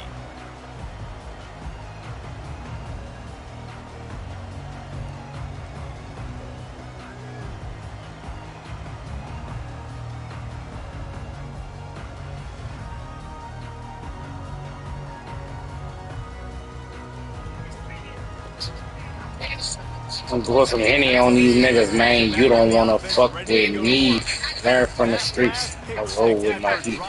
I'm going some Henny on these niggas, man. You don't want to fuck with me. Learn from the streets. I roll with my heat.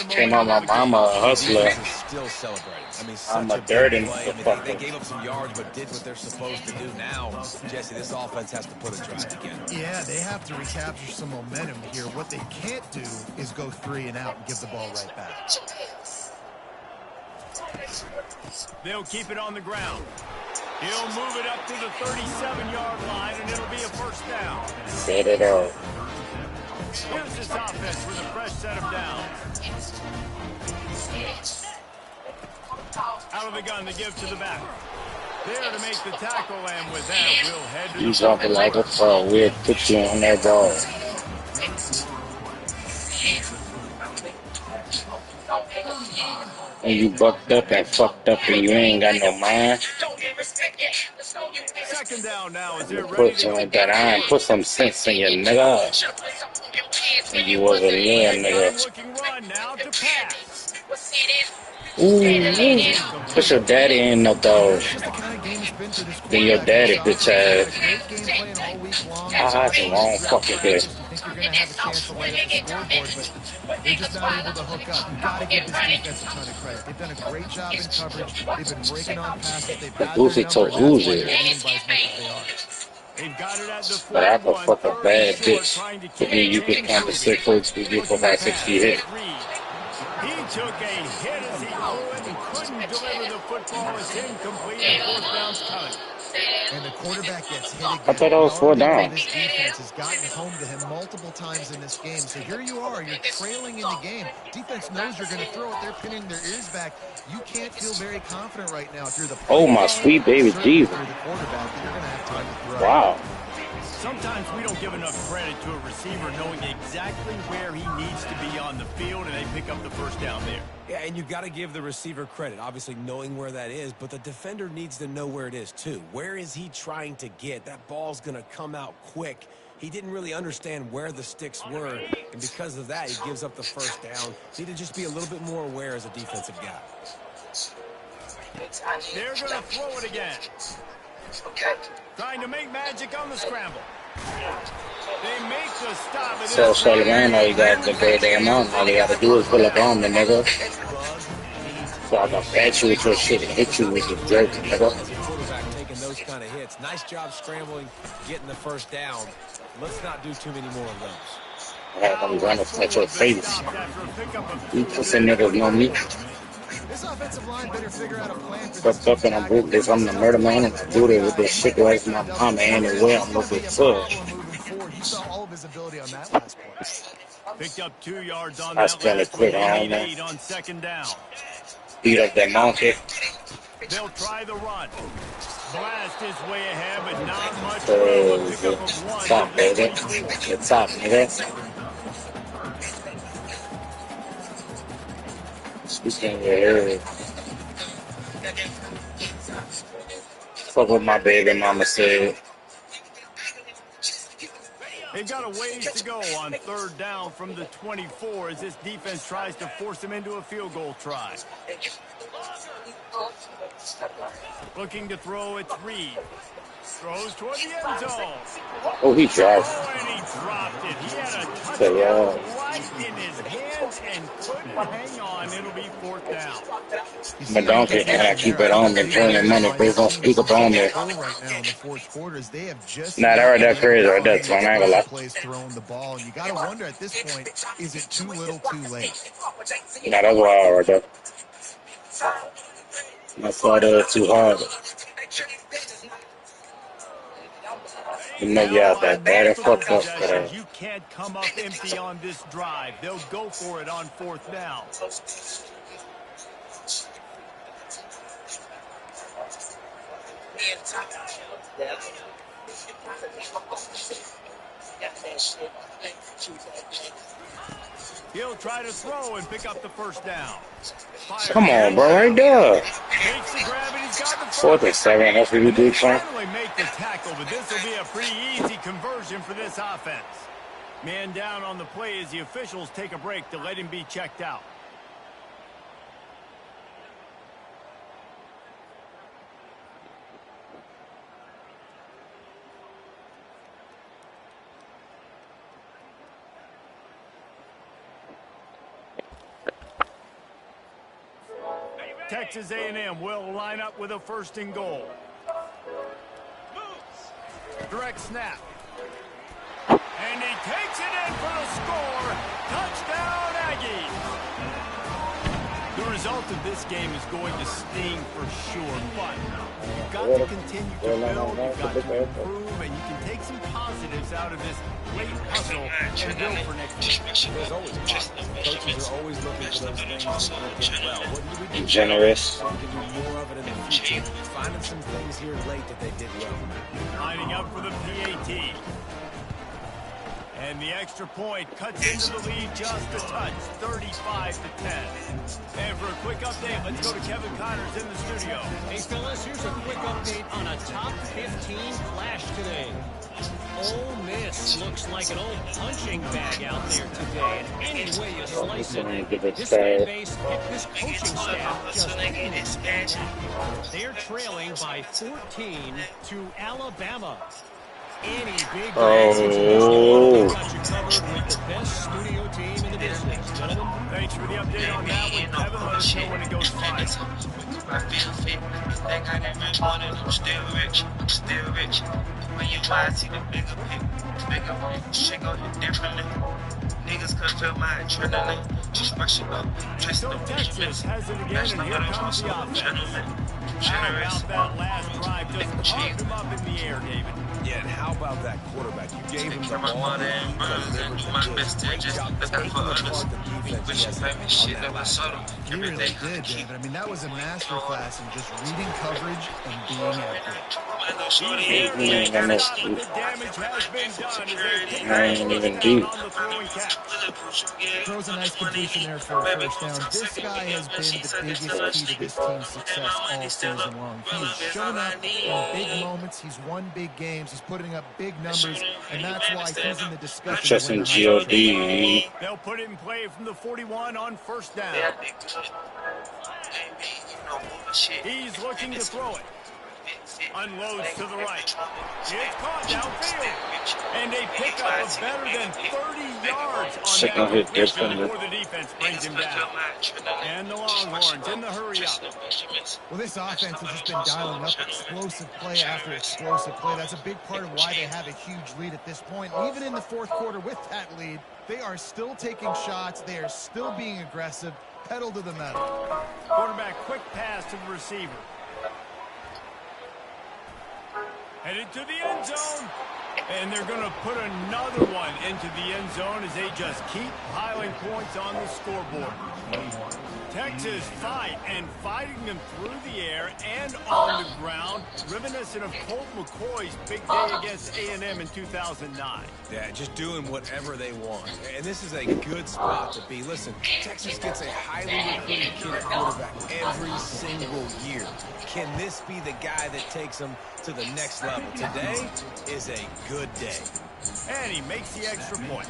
Came on my mama a hustler. Still celebrating. I mean, I'm such a dirty play. I mean, motherfucker. they gave up some yards, but did what they're supposed to do. Now, Jesse, this offense has to put a drive together. Yeah, they have to recapture some momentum here. What they can't do is go 3 and out and give the ball right back. They'll keep it on the ground. He'll move it up to the 37-yard line, and it'll be a first down. Set it up. Here's this offense with a fresh set of downs. Out of the gun, they give to the back. There to make the tackle, and with that, we'll head to You jumping like a frog. We'll put you on that ball. And you bucked up and fucked up and you ain't got no mind. second down now as they're ready Put to you go. like that iron. Put some sense in your nigga. And you was a man, nigga. Looking run now to pass. Ooh. Put your daddy in the dog. It's just the kind of game it's been for this Then your daddy, quarterback. bitch ass. Great game playing all week long. Ah, it's the wrong fucking day. You think you're going to have a chance to light up the scoreboard, but they're just not able to hook up. You've got to give this defense a ton of credit. They've done a great job in coverage. They've been breaking on passes. They've had Uzi their told number. That's why Uzi. they're leading by as much as they are. They've got it at the But I could 41, fuck a bad third and bitch. short, trying to But then you keep get counted things 6 folks, we get for about 60 hit. He took a hit as he threw it and couldn't deliver the football. It's incomplete and fourth down's coming. And the quarterback gets hit again. I thought that was 4 down. This defense has gotten home to him multiple times in this game. So here you are, you're trailing in the game. Defense knows you're going to throw it. They're pinning their ears back. You can't feel very confident right now if you're the Oh, my sweet baby Jesus. If you're the quarterback, you're going to have time to throw. Wow. Sometimes we don't give enough credit to a receiver knowing exactly where he needs to be on the field, and they pick up the first down there. Yeah, and you've got to give the receiver credit, obviously knowing where that is, but the defender needs to know where it is too. Where is he trying to get? That ball's going to come out quick. He didn't really understand where the sticks were, and because of that, he gives up the first down. Need to just be a little bit more aware as a defensive guy. They're going to throw it again. Trying to make magic on the scramble. They make the stop. So, Sullivan, all you got to go damn on. All you got to do is pull up on the nigga. So I can bat you with your shit and hit you with your jerk, nigga. Quarterback taking those kind of hits. Nice job scrambling, getting the first down. Let's not do too many more of those. I have them running at your face. You pussy niggas know me. This offensive line better figure out a plan for Fucked up and I'm ruthless. I'm the murder man and I do it with this shit like my mama anyway. I'm looking for it. You saw all of his ability on that last play. Picked up 2 yards on I that spell it last quick, one. I They don't know. need on second down. Beat up that monkey. They'll try the run. Blast his way ahead, but not much room. A pickup of 1. Top, baby. The top, nigga. Speaking of your fuck what my baby mama said. They've got a ways to go on third down from the 24 as this defense tries to force them into a field goal try. Looking to throw, it's Reed. Throws toward the end zone. Oh, he dropped. Oh, and he dropped it. He had a So, touchdown right in his hands and couldn't hang on. It'll be fourth down. My donkey, and I keep it on me, turning money, please don't speak up on me. Right now in the fourth quarter, is they have just Nah, that right there crazy right there, find Twan. I ain't gonna lie. plays throwing the ball, and you got to wonder at this point, is it too little, too late? Nah, that's wild right there. I thought it was too hard. You know, yeah, that bad fucked up for that. You can't come up empty on this drive. They'll go for it on fourth down. He'll try to throw and pick up the first down. Come on, bro, right there. Takes the grab and he's got the first. 4th and 7, that's what we do, Twan. Finally make the tackle, but this will be a pretty easy conversion for this offense. Man down on the play as the officials take a break to let him be checked out. Texas A&M will line up with a 1st and goal. Direct snap. And he takes it in for the score. Touchdown, Aggies. The result of this game is going to sting for sure, but you've got to continue to build, you've got to improve, and you can take some positives out of this late hustle and build for next week. There's always positives. Coaches are always looking for those things that did well. What do we do? Generous. So we can do more of it in the future. Finding some things here late that they did well. Lining up for the PAT. And the extra point cuts into the lead just a touch, 35-10. And for a quick update, let's go to Kevin Connors in the studio. Hey, fellas, here's a quick update on a top 15 flash today. Ole Miss looks like an old punching bag out there today. And any way you slice it, this fan base, this coaching staff just didn't. They're trailing by 14 to Alabama. Any big got you covered with the best studio team in the business. Gentlemen, thanks for the update on that one, Kevin. Let us know when it goes fine. I feel fit. Think I didn't really want it. I'm still rich. I'm still rich. When you try to see the bigger pic, bigger one, shit go hit differently. Niggas could feel my adrenaline. Just rush it up. Just so Texas has it again, and here comes the offense. How about that last drive? Just pump him up in the air, David. Yeah, and how about that quarterback? You gave him the my ball. mother and brothers and do my best to just look out for others. Wish you family shit that was subtle. He really did, David. I mean, that was a masterclass in just reading coverage and being accurate. I ain't even deep. Throws a nice completion there for a first down. This guy has been the biggest key to this team's success all season long. He's shown up in big moments. He's won big games. He's putting up big numbers, and that's why he's in the discussion. Just in G.O.D. They'll put him in play from the 41 on first down. He's looking to throw it. Unloads to the right. It's caught downfield. And they pick up a better than 30 yards on that completion before the defense brings him down. And the Longhorns in the hurry up. Well, this offense has just been dialing up explosive play after explosive play. That's a big part of why they have a huge lead at this point. Even in the fourth quarter with that lead, they are still taking shots. They are still being aggressive. Pedal to the metal. Quarterback quick pass to the receiver. Headed to the end zone. And they're going to put another one into the end zone as they just keep piling points on the scoreboard. Texas fighting them through the air and on the ground, reminiscent of Colt McCoy's big day against A&M in 2009. Yeah, just doing whatever they want. And this is a good spot to be. Listen, Texas gets a highly recruited kid at quarterback every single year. Can this be the guy that takes them to the next level? Today is a good day. And he makes the extra point.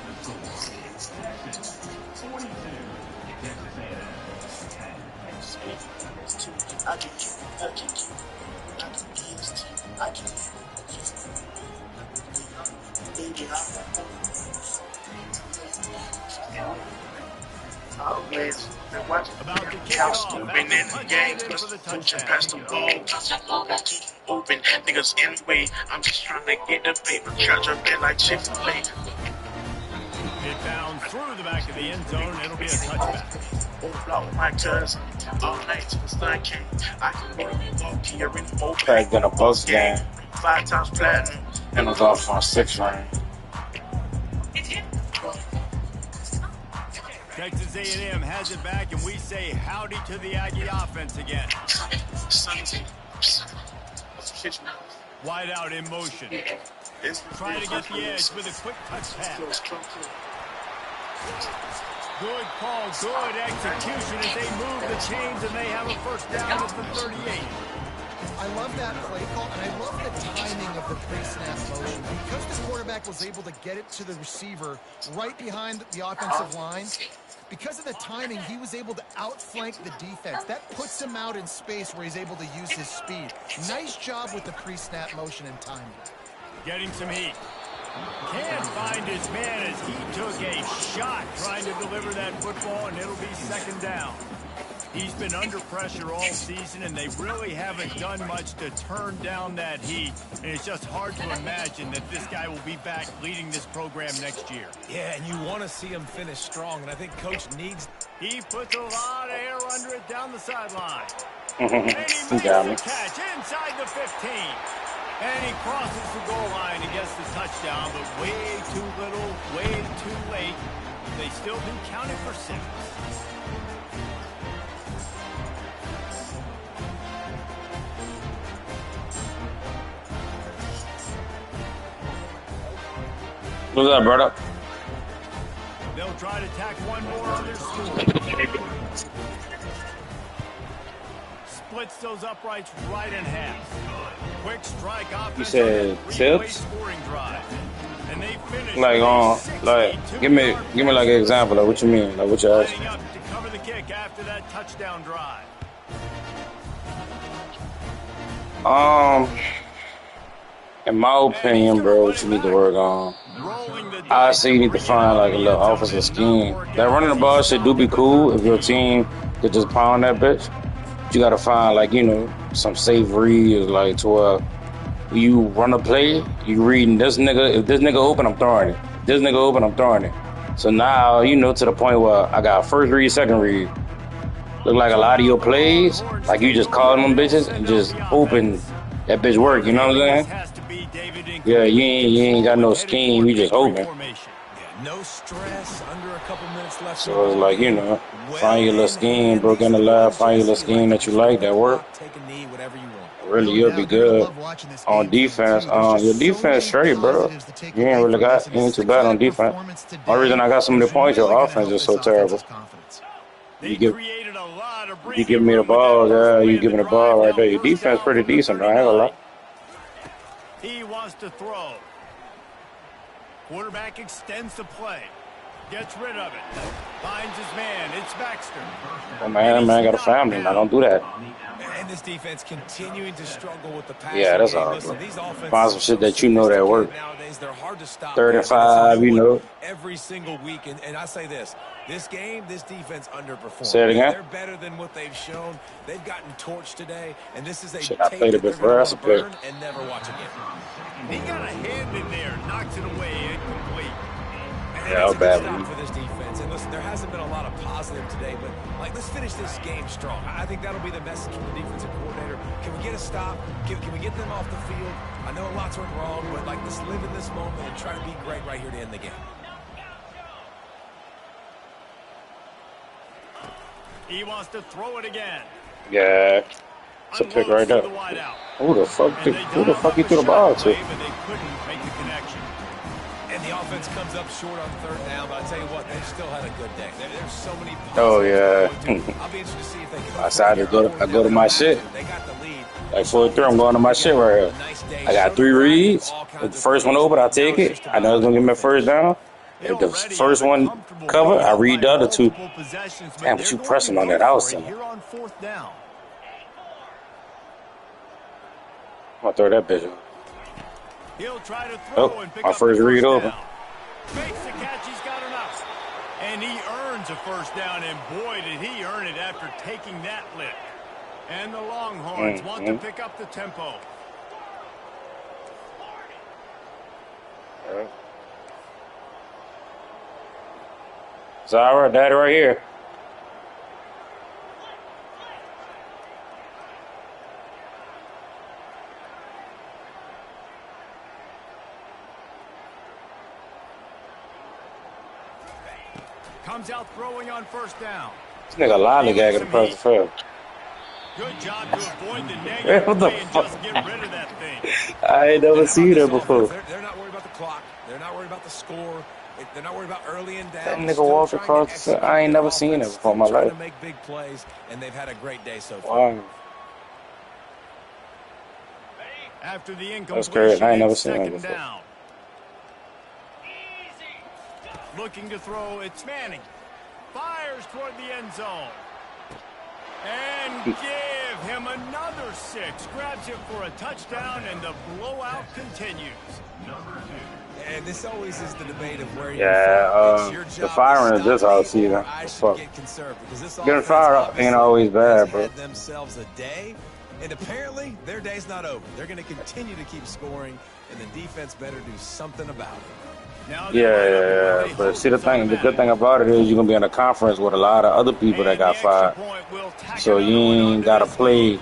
plays. Been watching About to kick y'all off. stupid That's in a the punch game. in for the Pushing touchdown. past the ball. Open niggas in the way. I'm just trying to get the paper. Charge up in like Chick-fil-A. It bounds through the back of the end zone. It'll be a touchback. Block my cousin all night till the sun came. I can walk here in the open. Craig gonna bust game. 5 times platinum. And was off on 6 ring. Texas A&M has it back, and we say howdy to the Aggie offense again. Wide out in motion. Try to get the edge with a quick touch pass. Good call, good execution as they move the chains, and they have a first down at the 38. I love that play call, and I love the timing of the pre-snap motion. Because the quarterback was able to get it to the receiver right behind the offensive line, because of the timing, he was able to outflank the defense. That puts him out in space where he's able to use his speed. Nice job with the pre-snap motion and timing. Getting some heat. Can't find his man as he took a shot trying to deliver that football, and it'll be second down. He's been under pressure all season, and they really haven't done much to turn down that heat. And it's just hard to imagine that this guy will be back leading this program next year. Yeah, and you want to see him finish strong, and I think Coach needs... He puts a lot of air under it down the sideline. He And he makes the got me. catch inside the 15. And he crosses the goal line and gets the touchdown, but way too little, way too late. They still do count it for 6. What's up, brother? They'll try to tack one more on their score. Splits those uprights right in half. Quick strike offense. You said tips? Scoring drive. And they finish Like give me like an example of what you mean, like what you asked. lining up to cover the kick after that touchdown drive. In my opinion, bro, what you need to work on, I say you need to find like a little offensive scheme. That running the ball shit do be cool if your team could just pound that bitch. But you gotta find like, you know, some safe reads like to where you run a play, you reading this nigga, if this nigga open, I'm throwing it. This nigga open, I'm throwing it. So now, you know, to the point where I got first read, second read. Look like a lot of your plays, like you just calling them bitches and just open that bitch work, you know what I'm saying? Yeah, you ain't got no scheme, you just open. No stress, under a couple minutes left. So it's like, you know, find your little scheme, broke in the lab, find your little scheme that you like, that work. Take a knee, whatever you want. Really, you'll be good on defense. Your defense straight, bro. You ain't really got, you ain't too bad on defense. Only reason I got so many points, your offense is so terrible. You give me the ball, yeah, you give me the ball right there. Your defense pretty decent, bro. I ain't gonna lie. He wants to throw. Quarterback extends the play. Gets rid of it. Finds his man. It's Baxter. Oh, man got a family. I don't do that. And this defense continuing to struggle with the pass. Yeah, that's all. Find some shit that you know that work. Nowadays, they're hard to stop. 35, you know. Every single week. And I say this game, this defense underperformed. Say it again. They're better than what they've shown. They've gotten torched today. And this is a shit, I played a bit for us a bit. And never watch again. He got a hand in there. Knocks it away. Incomplete. Yeah, that was bad for this defense. And listen, there hasn't been a lot of positive today, but like, let's finish this game strong. I think that'll be the message from the defensive coordinator. Can we get a stop? Can we get them off the field? I know lots went wrong, but like, let's live in this moment and try to be great right here to end the game. He wants to throw it again. Yeah, it's a pick right there. Who the fuck you threw the ball to? And the offense comes up short on third down, but I tell you what, they still had a good day. There's so many. Oh yeah. I'll be interested to see if they can. I decided to go to my shit. They got the lead. Like 4-3, I'm going to my shit right here. I got 3 reads. The first one open, I take it. I know it's gonna give me a first down. If the first one cover, I read the other 2. Damn, but you pressing on that outside. I'm gonna throw that bitch up. Oh, my first read over. Makes the catch, he's got enough. And he earns a first down, and boy, did he earn it after taking that lick. And the Longhorns want to pick up the tempo. It's all right, daddy, right here. Comes out throwing on first down. This nigga lollygagging across the field. Good job to avoid the negative What the play and fuck? just get rid of that thing. I ain't never seen that before. They're not worried about the clock. They're not worried about the score. They're not worried about early and down. That nigga walked across the field. I ain't never seen it before in my life. To make big plays, and they've had a great day so far. Wow. After the That's crazy. I ain't never incompletion, seen that second before. down. Looking to throw, it's Manning. Fires toward the end zone. And give him another 6. Grabs it for a touchdown, and the blowout continues. And this always is the debate of where the firing is this all season. Fuck. Getting fired up ain't always bad, bro. Had themselves a day, and apparently their day's not over. They're going to continue to keep scoring, and the defense better do something about it. Yeah. But see, the good thing about it is you're gonna be in a conference with a lot of other people that got fired, so you ain't gotta play.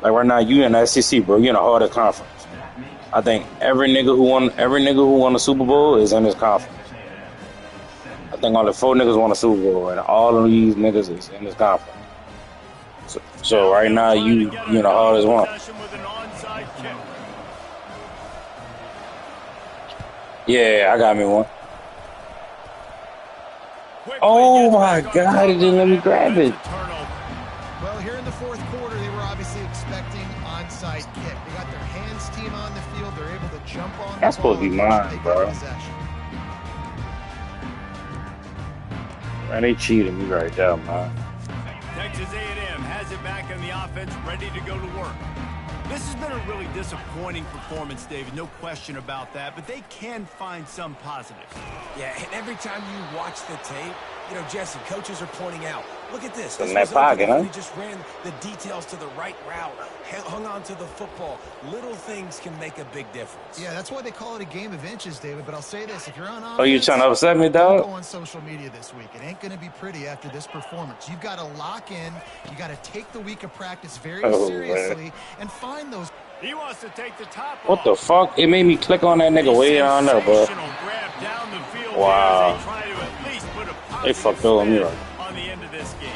Like right now, you in the SEC, bro. You in the hardest conference. I think every nigga who won the Super Bowl is in this conference. I think only 4 niggas won a Super Bowl, and all of these niggas is in this conference. So right now, you in the hardest one. Yeah, I got me one. Oh my God, he didn't let me grab it. Well, here in the fourth quarter, they were obviously expecting onside kick. They got their hands team on the field. They're able to jump on. That's supposed to be mine, bro. Man, they cheated me right there, man. Texas A&M has it back in the offense, ready to go to work. This has been a really disappointing performance, David, no question about that, but they can find some positives. Yeah, and every time you watch the tape, Jesse, coaches are pointing out, look at this. In that pocket, huh? He just ran the details to the right route, hung on to the football. Little things can make a big difference. Yeah, that's why they call it a game of inches, David, but I'll say this. If you're on offense, Oh, you trying to upset me, don't dog? go on social media this week. It ain't going to be pretty after this performance. You've got to lock in. You got to take the week of practice very seriously and find those. He wants to take the top What off. the fuck? It made me click on that nigga way down there, bro. Grab down the field Wow. as they try to at least put a They fucked over me right. on the end of this game.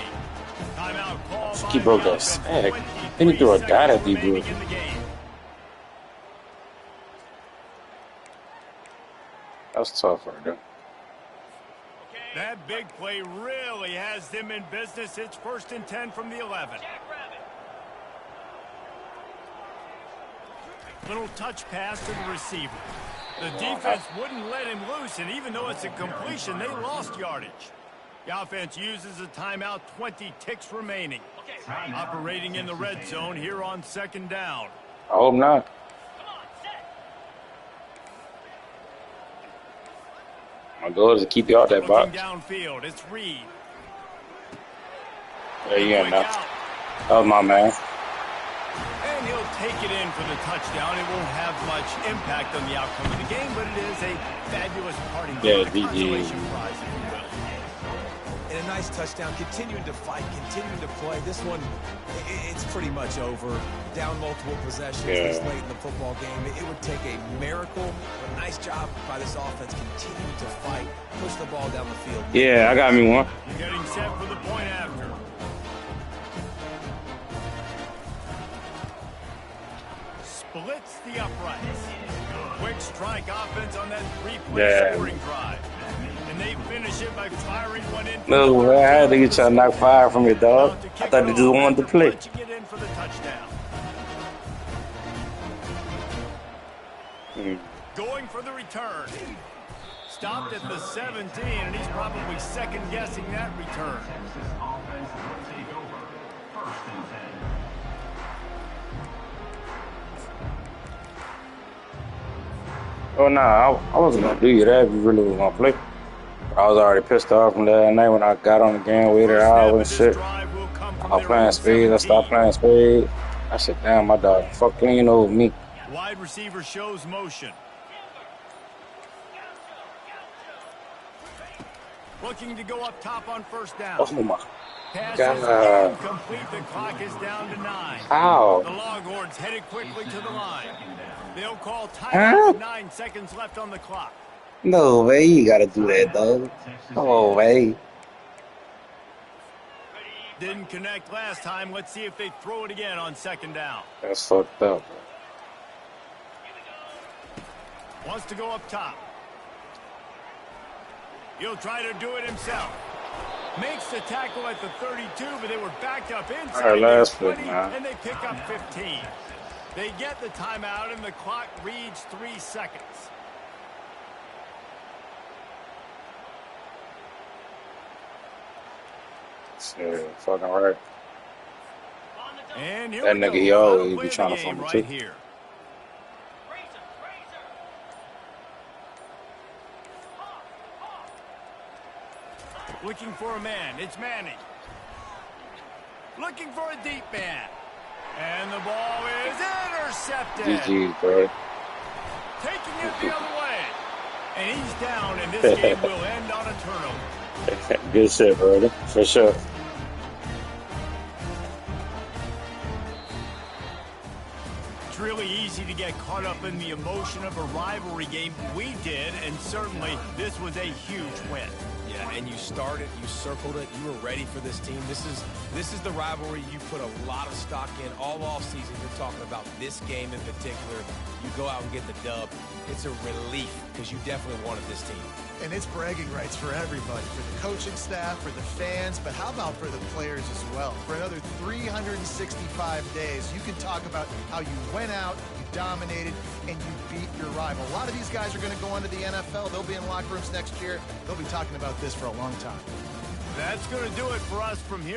Timeout call by He broke the that offense. sack. Then he threw a dot at the remaining bro. in the game. That's tough right there. That big play really has them in business. It's 1st and 10 from the 11. Little touch pass to the receiver. The defense wouldn't let him loose, and even though it's a completion, they lost yardage. The offense uses a timeout, 20 ticks remaining. Operating in the red zone here on 2nd down. I hope not. My goal is to keep you out that box. Looking downfield, it's Reed. There you go Quick now. out. That was my man. And he'll take it in for the touchdown. It won't have much impact on the outcome of the game, but it is a fabulous parting Yeah, gift, a GG. consolation prize, if you will. And a nice touchdown, continuing to fight, continuing to play. This one, it's pretty much over. Down multiple possessions this late in the football game. It would take a miracle, but nice job by this offense continuing to fight, push the ball down the field. Yeah, I got me one. Getting set for the point after. Splits the uprights. Quick strike offense on that 3-play scoring drive. And they finish it by firing one in. No, I had to get y'all knock fire from your dog. I thought they just wanted to play. Punching it in for the touchdown. Going for the return. Stopped at the 17, and he's probably second-guessing that return. Oh, nah, I wasn't going to do you that if you really was going to play. I was already pissed off from that night when I got on the game, waited hours and shit. I was playing spades. I stopped playing spades. I said, damn, my dog fuck clean over me. Wide receiver shows motion. Looking to go up top on first down. Oh my Pass God. is incomplete. The clock is down to 9. How? The Longhorns headed quickly to the line. They'll call timeout with 9 seconds left on the clock. No way you gotta do that, though. No way. Didn't connect last time. Let's see if they throw it again on second down. That's fucked up. Wants to go up top. He'll try to do it himself. Makes the tackle at the 32, but they were backed up inside. All right, last 20, foot, man. and they pick up 15. They get the timeout, and the clock reads 3 seconds. Shit, fucking right. And here That we nigga, go. he Final always play be of trying the to game fumble, right too. here. Looking for a man. It's Manning. Looking for a deep man. And the ball is intercepted. GG, bro. Taking it the other way. And he's down, and this game will end on a turnover. Good shit, brother. For sure. It's really easy to get caught up in the emotion of a rivalry game. We did, and certainly this was a huge win. Yeah, and you started, you circled it, you were ready for this team. This is the rivalry you put a lot of stock in all offseason. You're talking about this game in particular. You go out and get the dub. It's a relief because you definitely wanted this team. And it's bragging rights for everybody, for the coaching staff, for the fans, but how about for the players as well? For another 365 days, you can talk about how you went out, you dominated, and you beat your rival. A lot of these guys are going to go on to the NFL. They'll be in locker rooms next year. They'll be talking about this for a long time. That's going to do it for us from here.